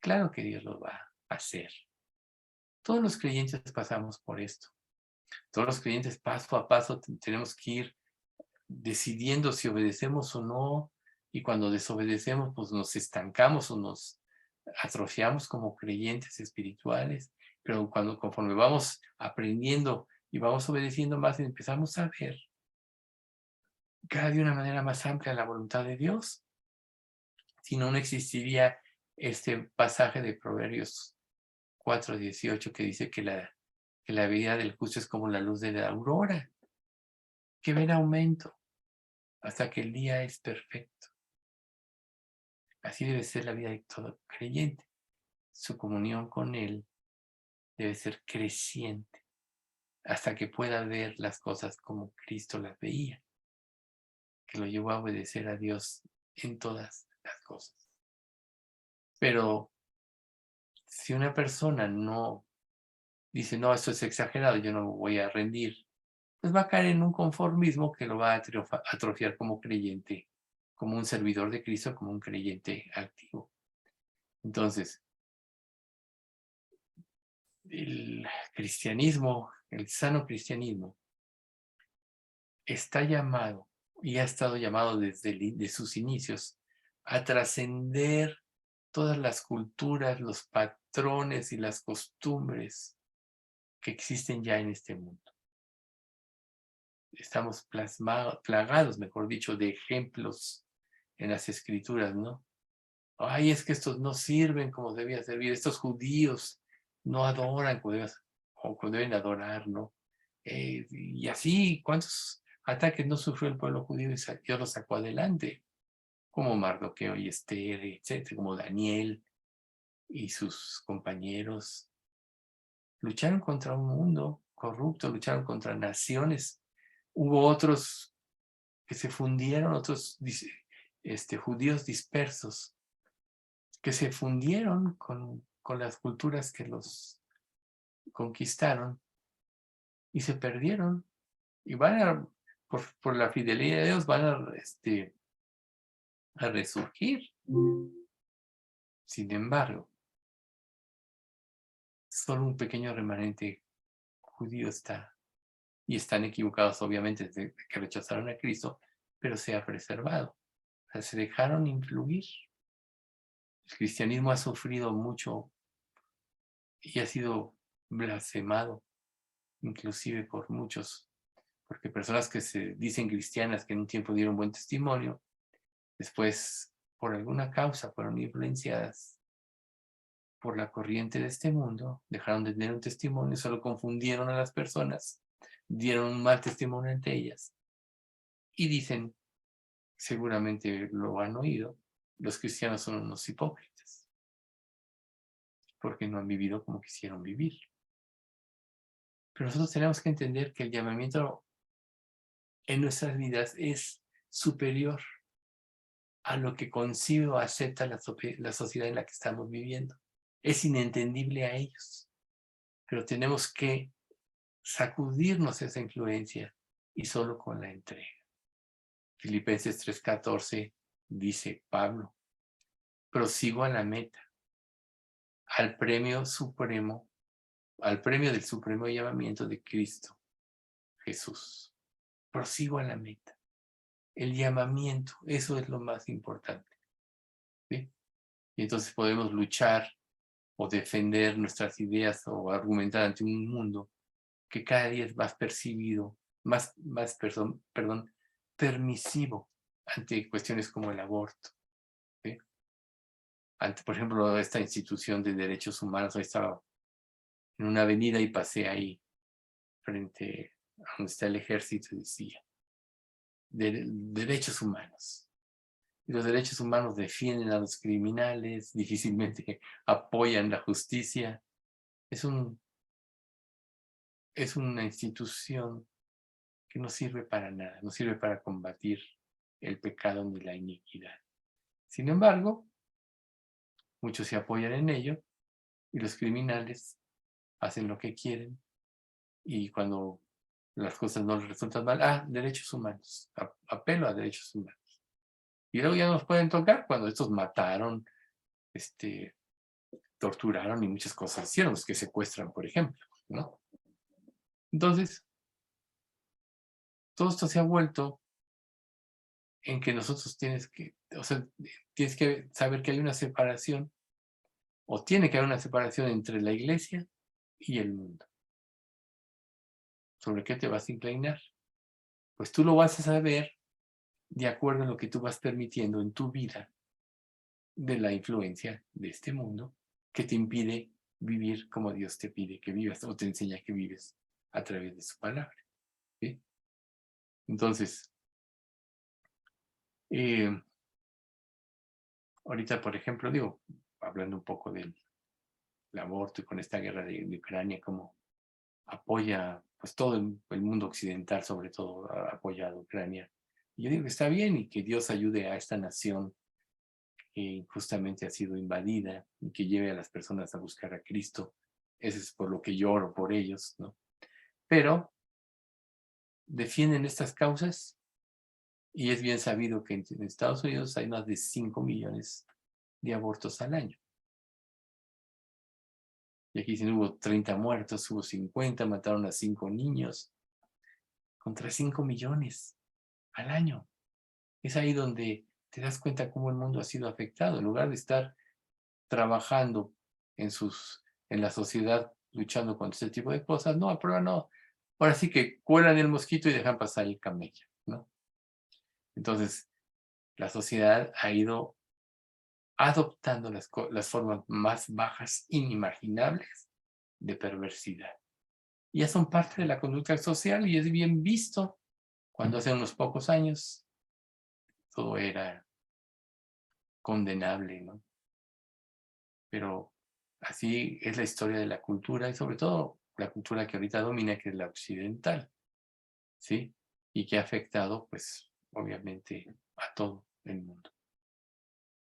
claro que Dios lo va a hacer. Todos los creyentes pasamos por esto. Todos los creyentes paso a paso tenemos que ir decidiendo si obedecemos o no, y cuando desobedecemos, pues nos estancamos o nos atrofiamos como creyentes espirituales, pero conforme vamos aprendiendo y vamos obedeciendo más, empezamos a ver cada día de una manera más amplia la voluntad de Dios. Si no, no existiría este pasaje de Proverbios 4:18 que dice que la vida del justo es como la luz de la aurora, que va en aumento hasta que el día es perfecto. Así debe ser la vida de todo creyente. Su comunión con Él debe ser creciente hasta que pueda ver las cosas como Cristo las veía, que lo llevó a obedecer a Dios en todas las cosas. Pero si una persona no dice, no, esto es exagerado, yo no voy a rendir, pues va a caer en un conformismo que lo va a atrofiar como creyente, como un servidor de Cristo, como un creyente activo. Entonces, el cristianismo, el sano cristianismo, está llamado y ha estado llamado desde de sus inicios a trascender todas las culturas, los patrones y las costumbres que existen ya en este mundo. Estamos plagados, mejor dicho, de ejemplos en las escrituras, ¿no? Ay, es que estos no sirven como debía servir, estos judíos no adoran como deben adorar, ¿no? Y así, ¿cuántos ataques no sufrió el pueblo judío y Dios los sacó adelante? Como Mardoqueo y Esther, etcétera, como Daniel y sus compañeros. Lucharon contra un mundo corrupto, lucharon contra naciones. Hubo otros que se fundieron, otros judíos dispersos, que se fundieron con las culturas que los conquistaron y se perdieron. Y van por la fidelidad de Dios, van a resurgir. Sin embargo, solo un pequeño remanente judío está, y están equivocados obviamente de que rechazaron a Cristo, pero se ha preservado. O sea, se dejaron influir. El cristianismo ha sufrido mucho y ha sido blasfemado, inclusive por muchos, porque personas que se dicen cristianas, que en un tiempo dieron buen testimonio, después, por alguna causa, fueron influenciadas por la corriente de este mundo, dejaron de tener un testimonio, solo confundieron a las personas, dieron un mal testimonio ante ellas, y dicen, seguramente lo han oído, los cristianos son unos hipócritas, porque no han vivido como quisieron vivir. Pero nosotros tenemos que entender que el llamamiento en nuestras vidas es superior a lo que concibe o acepta la sociedad en la que estamos viviendo. Es inentendible a ellos, pero tenemos que sacudirnos esa influencia y solo con la entrega. Filipenses 3:14 dice Pablo, prosigo a la meta, al premio supremo, al premio del supremo llamamiento de Cristo Jesús. Prosigo a la meta. El llamamiento, eso es lo más importante. ¿Sí? Y entonces podemos luchar o defender nuestras ideas o argumentar ante un mundo que cada día es más percibido, permisivo ante cuestiones como el aborto. ¿Sí? Ante, por ejemplo, esta institución de derechos humanos, hoy estaba en una avenida y pasé ahí frente a donde está el ejército y decía, derechos humanos. Y los derechos humanos defienden a los criminales, difícilmente apoyan la justicia. Es una institución que no sirve para nada, no sirve para combatir el pecado ni la iniquidad. Sin embargo, muchos se apoyan en ello y los criminales hacen lo que quieren y cuando las cosas no les resultan mal, derechos humanos, apelo a derechos humanos. Y luego ya nos pueden tocar cuando estos mataron, torturaron y muchas cosas hicieron, los que secuestran, por ejemplo, ¿no? Entonces, todo esto se ha vuelto en que nosotros tienes que saber que hay una separación, o tiene que haber una separación entre la iglesia y el mundo. ¿Sobre qué te vas a inclinar? Pues tú lo vas a saber de acuerdo a lo que tú vas permitiendo en tu vida de la influencia de este mundo que te impide vivir como Dios te pide que vivas o te enseña que vives a través de su palabra. ¿Sí? Entonces, ahorita, por ejemplo, hablando un poco del aborto y con esta guerra de Ucrania, como apoya, pues todo el mundo occidental, sobre todo, ha apoyado a Ucrania. Y yo digo que está bien y que Dios ayude a esta nación que injustamente ha sido invadida y que lleve a las personas a buscar a Cristo. Eso es por lo que lloro por ellos, ¿no? Pero defienden estas causas y es bien sabido que en Estados Unidos hay más de 5 millones de abortos al año. Y aquí dicen, hubo 30 muertos, hubo 50, mataron a 5 niños, contra 5 millones al año. Es ahí donde te das cuenta cómo el mundo ha sido afectado. En lugar de estar trabajando en, en la sociedad luchando contra este tipo de cosas, no, prueba no. Ahora sí que cuelan el mosquito y dejan pasar el camello, ¿no? Entonces, la sociedad ha ido adoptando las formas más bajas, inimaginables de perversidad. Y ya son parte de la conducta social y es bien visto cuando hace unos pocos años todo era condenable, ¿no? Pero así es la historia de la cultura y sobre todo la cultura que ahorita domina, que es la occidental, ¿sí? Y que ha afectado, pues, obviamente, a todo el mundo.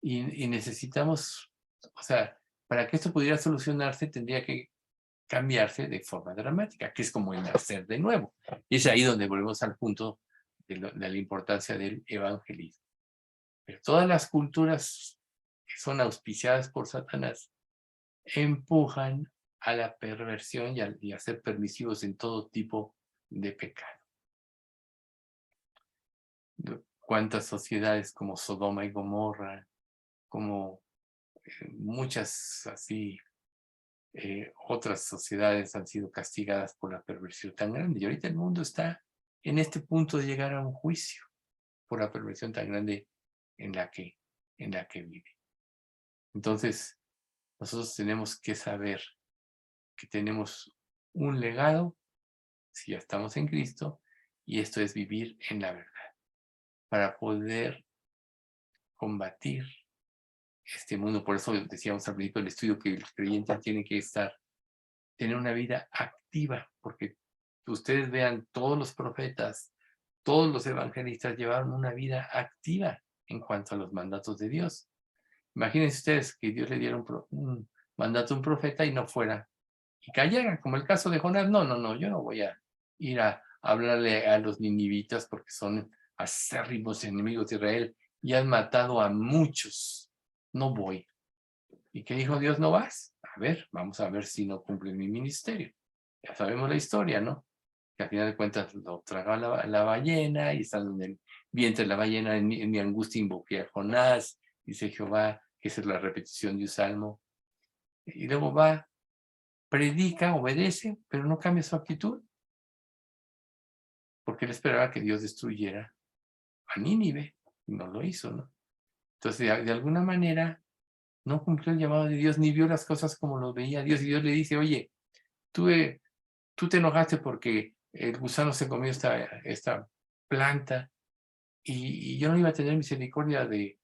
Y necesitamos, o sea, para que esto pudiera solucionarse, tendría que cambiarse de forma dramática, que es como el nacer de nuevo. Y es ahí donde volvemos al punto de la importancia del evangelismo. Pero todas las culturas que son auspiciadas por Satanás empujan a la perversión y a ser permisivos en todo tipo de pecado. ¿Cuántas sociedades como Sodoma y Gomorra, como muchas así, otras sociedades han sido castigadas por la perversión tan grande? Y ahorita el mundo está en este punto de llegar a un juicio por la perversión tan grande en la que vive. Entonces, nosotros tenemos que saber que tenemos un legado, si ya estamos en Cristo, y esto es vivir en la verdad, para poder combatir este mundo. Por eso decíamos al principio del estudio que el creyente tiene que tener una vida activa, porque ustedes vean, todos los profetas, todos los evangelistas llevaron una vida activa en cuanto a los mandatos de Dios. Imagínense ustedes que Dios le diera un mandato a un profeta y no fuera, y callara, como el caso de Jonás. No, yo no voy a ir a hablarle a los ninivitas porque son acérrimos enemigos de Israel y han matado a muchos. No voy. ¿Y qué dijo Dios? ¿No vas? A ver, vamos a ver si no cumple mi ministerio. Ya sabemos la historia, ¿no? Que al final de cuentas lo traga la ballena y estando en el vientre de la ballena, en mi angustia invoqué a Jonás, dice Jehová, que esa es la repetición de un salmo. Y luego va, predica, obedece, pero no cambia su actitud, porque él esperaba que Dios destruyera a Nínive, y no lo hizo, ¿no? Entonces, de alguna manera, no cumplió el llamado de Dios, ni vio las cosas como lo veía Dios, y Dios le dice, oye, tú te enojaste porque el gusano se comió esta planta, y yo no iba a tener misericordia de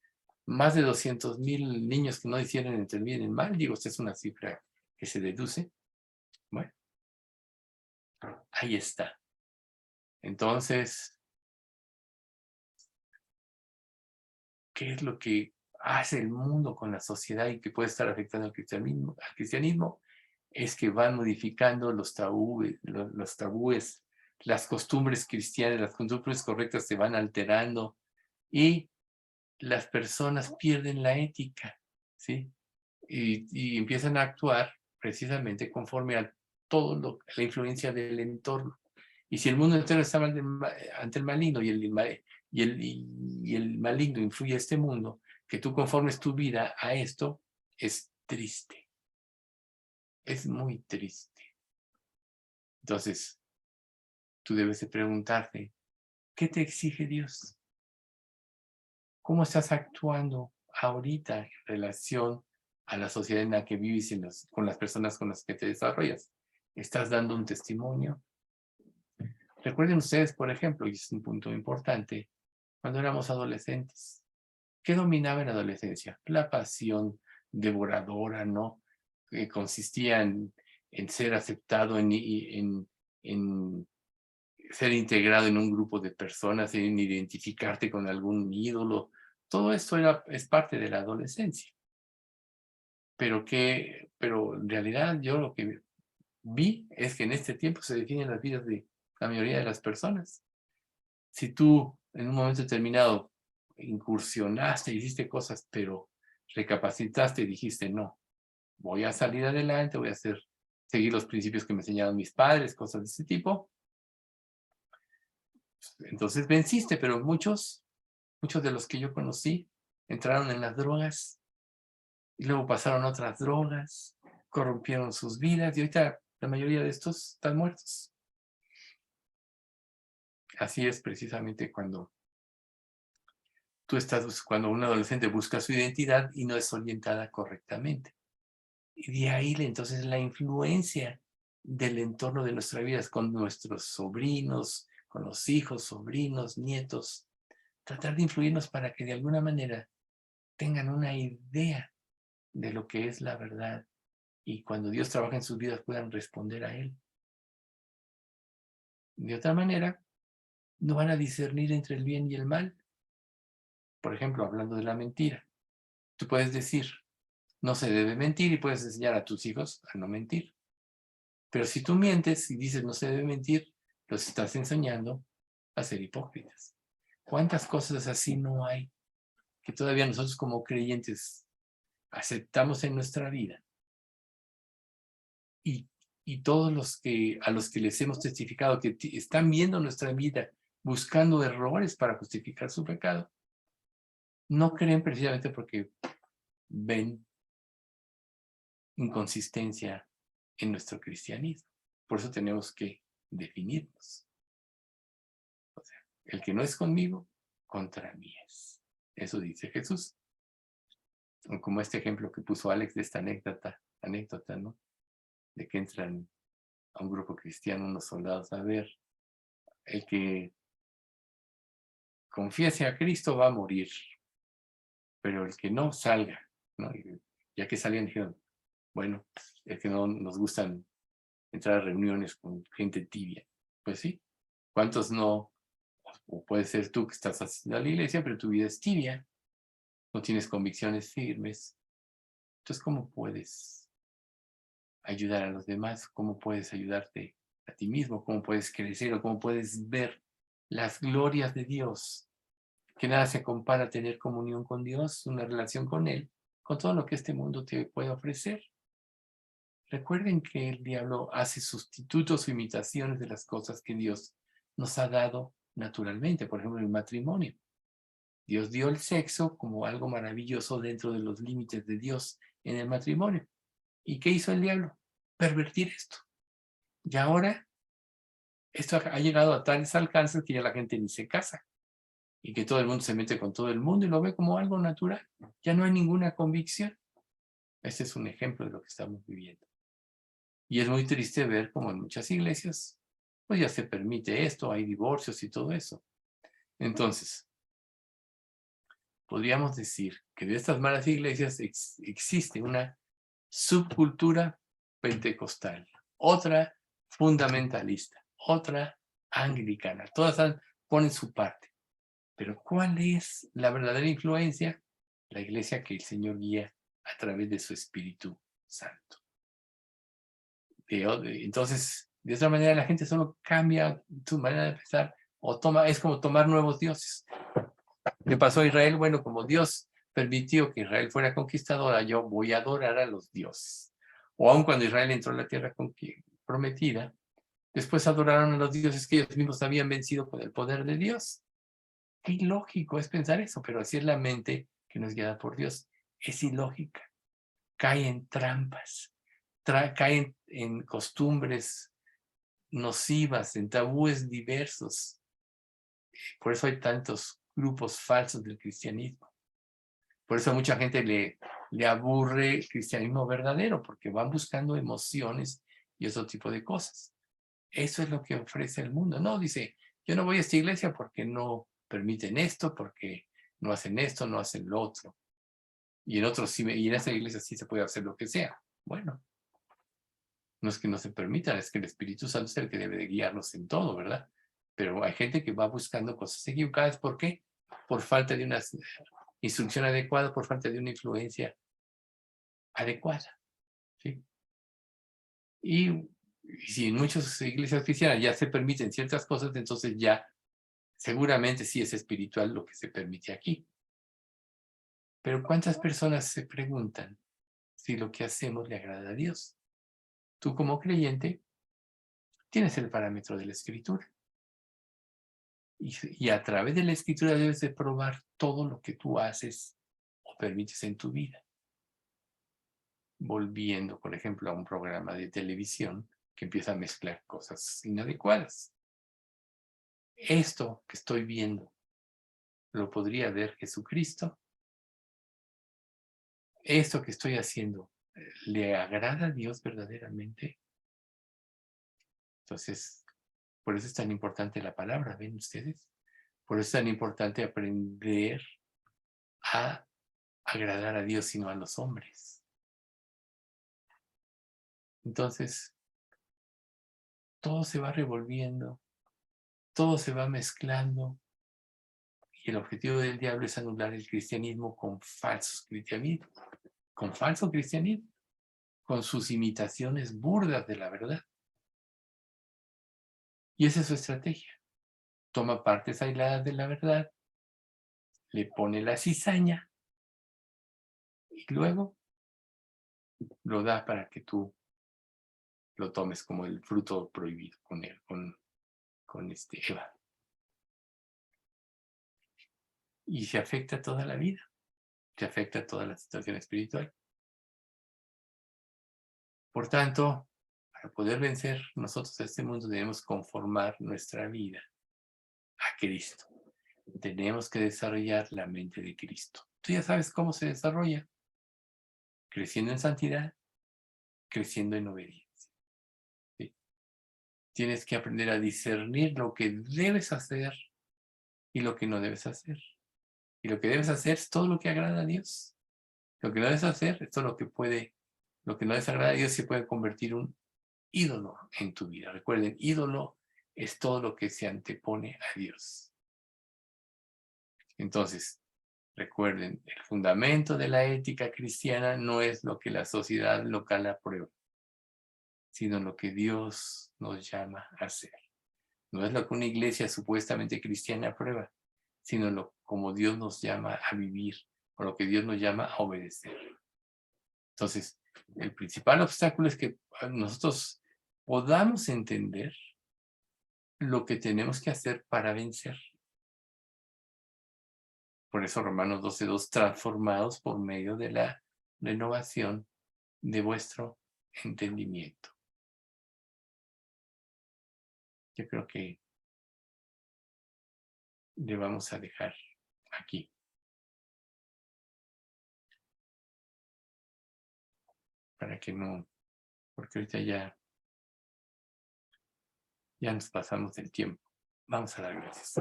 más de 200,000 niños que no hicieran entre el bien y el mal. Digo, esta es una cifra que se deduce. Bueno, ahí está. Entonces, ¿qué es lo que hace el mundo con la sociedad y que puede estar afectando al cristianismo? Es que van modificando los tabúes, las costumbres cristianas, las costumbres correctas se van alterando y las personas pierden la ética, ¿sí? Y empiezan a actuar precisamente conforme a la influencia del entorno. Y si el mundo entero está ante el maligno y el maligno influye a este mundo, que tú conformes tu vida a esto, es triste. Es muy triste. Entonces, tú debes de preguntarte, ¿qué te exige Dios? ¿Cómo estás actuando ahorita en relación a la sociedad en la que vives y con las personas con las que te desarrollas? ¿Estás dando un testimonio? Recuerden ustedes, por ejemplo, y es un punto importante, cuando éramos adolescentes, ¿qué dominaba en la adolescencia? La pasión devoradora, ¿no? Que consistía en ser aceptado, en ser integrado en un grupo de personas, en identificarte con algún ídolo. Todo esto es parte de la adolescencia. Pero en realidad yo lo que vi es que en este tiempo se definen las vidas de la mayoría de las personas. Si tú en un momento determinado incursionaste, hiciste cosas, pero recapacitaste y dijiste, no, voy a salir adelante, voy a seguir los principios que me enseñaron mis padres, cosas de ese tipo, entonces venciste, pero muchos de los que yo conocí entraron en las drogas y luego pasaron a otras drogas, corrompieron sus vidas y ahorita la mayoría de estos están muertos. Así es precisamente cuando cuando un adolescente busca su identidad y no es orientada correctamente. Y de ahí entonces la influencia del entorno de nuestra vida con nuestros sobrinos, con los hijos, sobrinos, nietos, tratar de influirnos para que de alguna manera tengan una idea de lo que es la verdad y cuando Dios trabaja en sus vidas puedan responder a Él. De otra manera, no van a discernir entre el bien y el mal. Por ejemplo, hablando de la mentira, tú puedes decir, no se debe mentir y puedes enseñar a tus hijos a no mentir. Pero si tú mientes y dices no se debe mentir, los estás enseñando a ser hipócritas. ¿Cuántas cosas así no hay que todavía nosotros como creyentes aceptamos en nuestra vida? Y todos a los que les hemos testificado que están viendo nuestra vida buscando errores para justificar su pecado, no creen precisamente porque ven inconsistencia en nuestro cristianismo. Por eso tenemos que definirnos. O sea, el que no es conmigo, contra mí es. Eso dice Jesús. Como este ejemplo que puso Alex de esta anécdota, ¿no? De que entran a un grupo cristiano unos soldados a ver, el que confiese a Cristo va a morir, pero el que no salga, ¿no? Y ya que salían dijeron, bueno, es que no nos gustan entrar a reuniones con gente tibia. Pues sí, ¿cuántos no? O puede ser tú que estás haciendo a la iglesia, pero tu vida es tibia, no tienes convicciones firmes. Entonces, ¿cómo puedes ayudar a los demás? ¿Cómo puedes ayudarte a ti mismo? ¿Cómo puedes crecer o cómo puedes ver las glorias de Dios? Que nada se compara a tener comunión con Dios, una relación con Él, con todo lo que este mundo te puede ofrecer. Recuerden que el diablo hace sustitutos o imitaciones de las cosas que Dios nos ha dado naturalmente, por ejemplo, el matrimonio. Dios dio el sexo como algo maravilloso dentro de los límites de Dios en el matrimonio. ¿Y qué hizo el diablo? Pervertir esto. Y ahora esto ha llegado a tales alcances que ya la gente ni se casa y que todo el mundo se mete con todo el mundo y lo ve como algo natural. Ya no hay ninguna convicción. Este es un ejemplo de lo que estamos viviendo. Y es muy triste ver cómo en muchas iglesias pues ya se permite esto, hay divorcios y todo eso. Entonces, podríamos decir que de estas malas iglesias existe una subcultura pentecostal, otra fundamentalista, otra anglicana. Todas ponen su parte. Pero ¿cuál es la verdadera influencia? La iglesia que el Señor guía a través de su Espíritu Santo. Entonces, de otra manera, la gente solo cambia su manera de pensar o es como tomar nuevos dioses. Le pasó a Israel, bueno, como Dios permitió que Israel fuera conquistadora, yo voy a adorar a los dioses. O aun cuando Israel entró en la tierra prometida, después adoraron a los dioses que ellos mismos habían vencido con el poder de Dios. Qué ilógico es pensar eso, pero así es la mente que no es guiada por Dios. Es ilógica. Cae en trampas, cae en costumbres nocivas, en tabúes diversos. Por eso hay tantos grupos falsos del cristianismo. Por eso a mucha gente le aburre el cristianismo verdadero, porque van buscando emociones y otro tipo de cosas. Eso es lo que ofrece el mundo. No, dice, yo no voy a esta iglesia porque no permiten esto, porque no hacen esto, no hacen lo otro. Y en otros sí, y en esta iglesia sí se puede hacer lo que sea. Bueno, no es que no se permitan, es que el Espíritu Santo es el que debe de guiarnos en todo, ¿verdad? Pero hay gente que va buscando cosas equivocadas. ¿Por qué? Por falta de una instrucción adecuada, por falta de una influencia adecuada. ¿Sí? Y si en muchas iglesias cristianas ya se permiten ciertas cosas, entonces ya seguramente sí es espiritual lo que se permite aquí. Pero ¿cuántas personas se preguntan si lo que hacemos le agrada a Dios? Tú como creyente tienes el parámetro de la Escritura. Y a través de la Escritura debes de probar todo lo que tú haces o permites en tu vida. Volviendo, por ejemplo, a un programa de televisión que empieza a mezclar cosas inadecuadas. Esto que estoy viendo, ¿lo podría ver Jesucristo? ¿Esto que estoy haciendo le agrada a Dios verdaderamente? Entonces, por eso es tan importante la palabra, ¿ven ustedes? Por eso es tan importante aprender a agradar a Dios y no a los hombres. Entonces, todo se va revolviendo, todo se va mezclando, y el objetivo del diablo es anular el cristianismo con falsos cristianismos, con falso cristianismo, con sus imitaciones burdas de la verdad. Y esa es su estrategia. Toma partes aisladas de la verdad, le pone la cizaña y luego lo da para que tú lo tomes como el fruto prohibido con él, con Eva. Y se afecta toda la vida, se afecta toda la situación espiritual. Por tanto, para poder vencer nosotros a este mundo debemos conformar nuestra vida a Cristo. Tenemos que desarrollar la mente de Cristo. Tú ya sabes cómo se desarrolla. Creciendo en santidad, creciendo en obediencia. ¿Sí? Tienes que aprender a discernir lo que debes hacer y lo que no debes hacer. Y lo que debes hacer es todo lo que agrada a Dios. Lo que no debes hacer es todo lo que no desagrada a Dios se puede convertir en un ídolo en tu vida. Recuerden, ídolo es todo lo que se antepone a Dios. Entonces, recuerden, el fundamento de la ética cristiana no es lo que la sociedad local aprueba, sino lo que Dios nos llama a hacer. No es lo que una iglesia supuestamente cristiana aprueba, sino como Dios nos llama a vivir, o lo que Dios nos llama a obedecer. Entonces, el principal obstáculo es que nosotros podamos entender lo que tenemos que hacer para vencer. Por eso Romanos 12:2, transformados por medio de la renovación de vuestro entendimiento. Yo creo que le vamos a dejar aquí. Para que no, porque ahorita ya nos pasamos del tiempo. Vamos a dar gracias.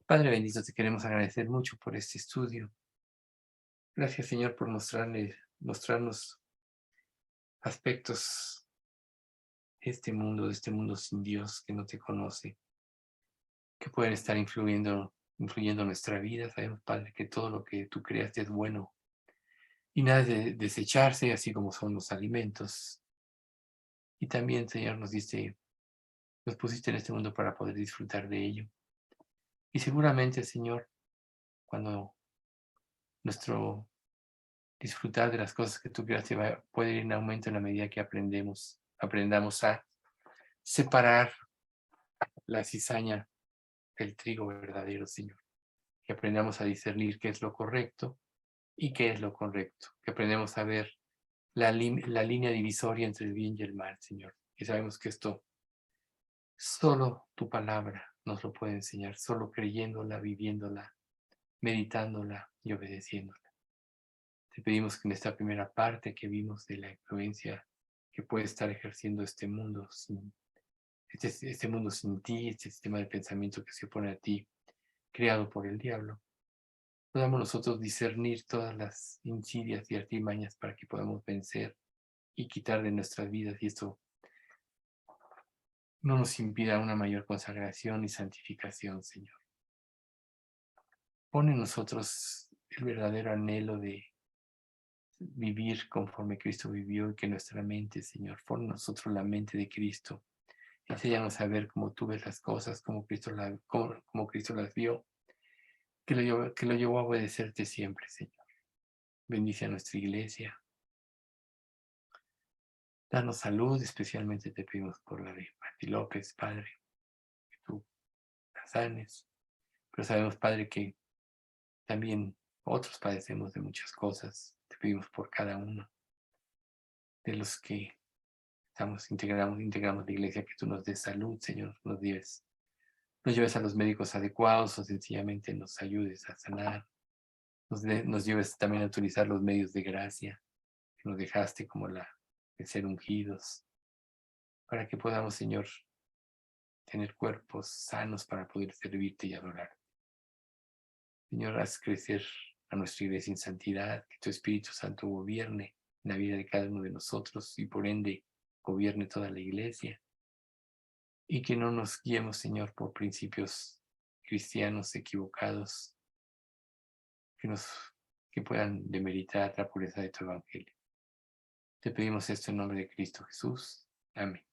Padre bendito, te queremos agradecer mucho por este estudio. Gracias, Señor, por mostrarnos aspectos de este mundo sin Dios, que no te conoce, que pueden estar influyendo en nuestra vida. Sabemos, Padre, que todo lo que tú creaste es bueno y nada de desecharse, así como son los alimentos. Y también, Señor, nos pusiste en este mundo para poder disfrutar de ello. Y seguramente, Señor, cuando nuestro disfrutar de las cosas que tú creaste puede ir en aumento en la medida que aprendamos a separar la cizaña del trigo verdadero, Señor. Que aprendamos a discernir qué es lo correcto y qué es lo correcto. Que aprendamos a ver la línea divisoria entre el bien y el mal, Señor. Y sabemos que esto solo tu palabra nos lo puede enseñar, solo creyéndola, viviéndola, meditándola y obedeciéndola. Te pedimos que en esta primera parte que vimos de la influencia que puede estar ejerciendo este mundo este mundo sin ti, este sistema de pensamiento que se opone a ti, creado por el diablo, podamos nosotros discernir todas las insidias y artimañas para que podamos vencer y quitar de nuestras vidas, y esto no nos impida una mayor consagración y santificación, Señor. Pon en nosotros el verdadero anhelo de vivir conforme Cristo vivió, y que nuestra mente, Señor, pon en nosotros la mente de Cristo. Enséñanos a ver cómo tú ves las cosas, como Cristo las vio, que lo llevó a obedecerte siempre, Señor. Bendice a nuestra iglesia. Danos salud, especialmente te pedimos por la de Pati López, Padre, que tú la sanes. Pero sabemos, Padre, que también otros padecemos de muchas cosas. Te pedimos por cada uno de los que integramos la iglesia, que tú nos des salud, Señor, nos lleves a los médicos adecuados, o sencillamente nos ayudes a sanar. Nos lleves también a utilizar los medios de gracia que nos dejaste, como el ser ungidos, para que podamos, Señor, tener cuerpos sanos para poder servirte y adorar. Señor, haz crecer a nuestra iglesia en santidad, que tu Espíritu Santo gobierne la vida de cada uno de nosotros y por ende gobierne toda la iglesia. Y que no nos guiemos, Señor, por principios cristianos equivocados que puedan demeritar la pureza de tu evangelio. Te pedimos esto en nombre de Cristo Jesús. Amén.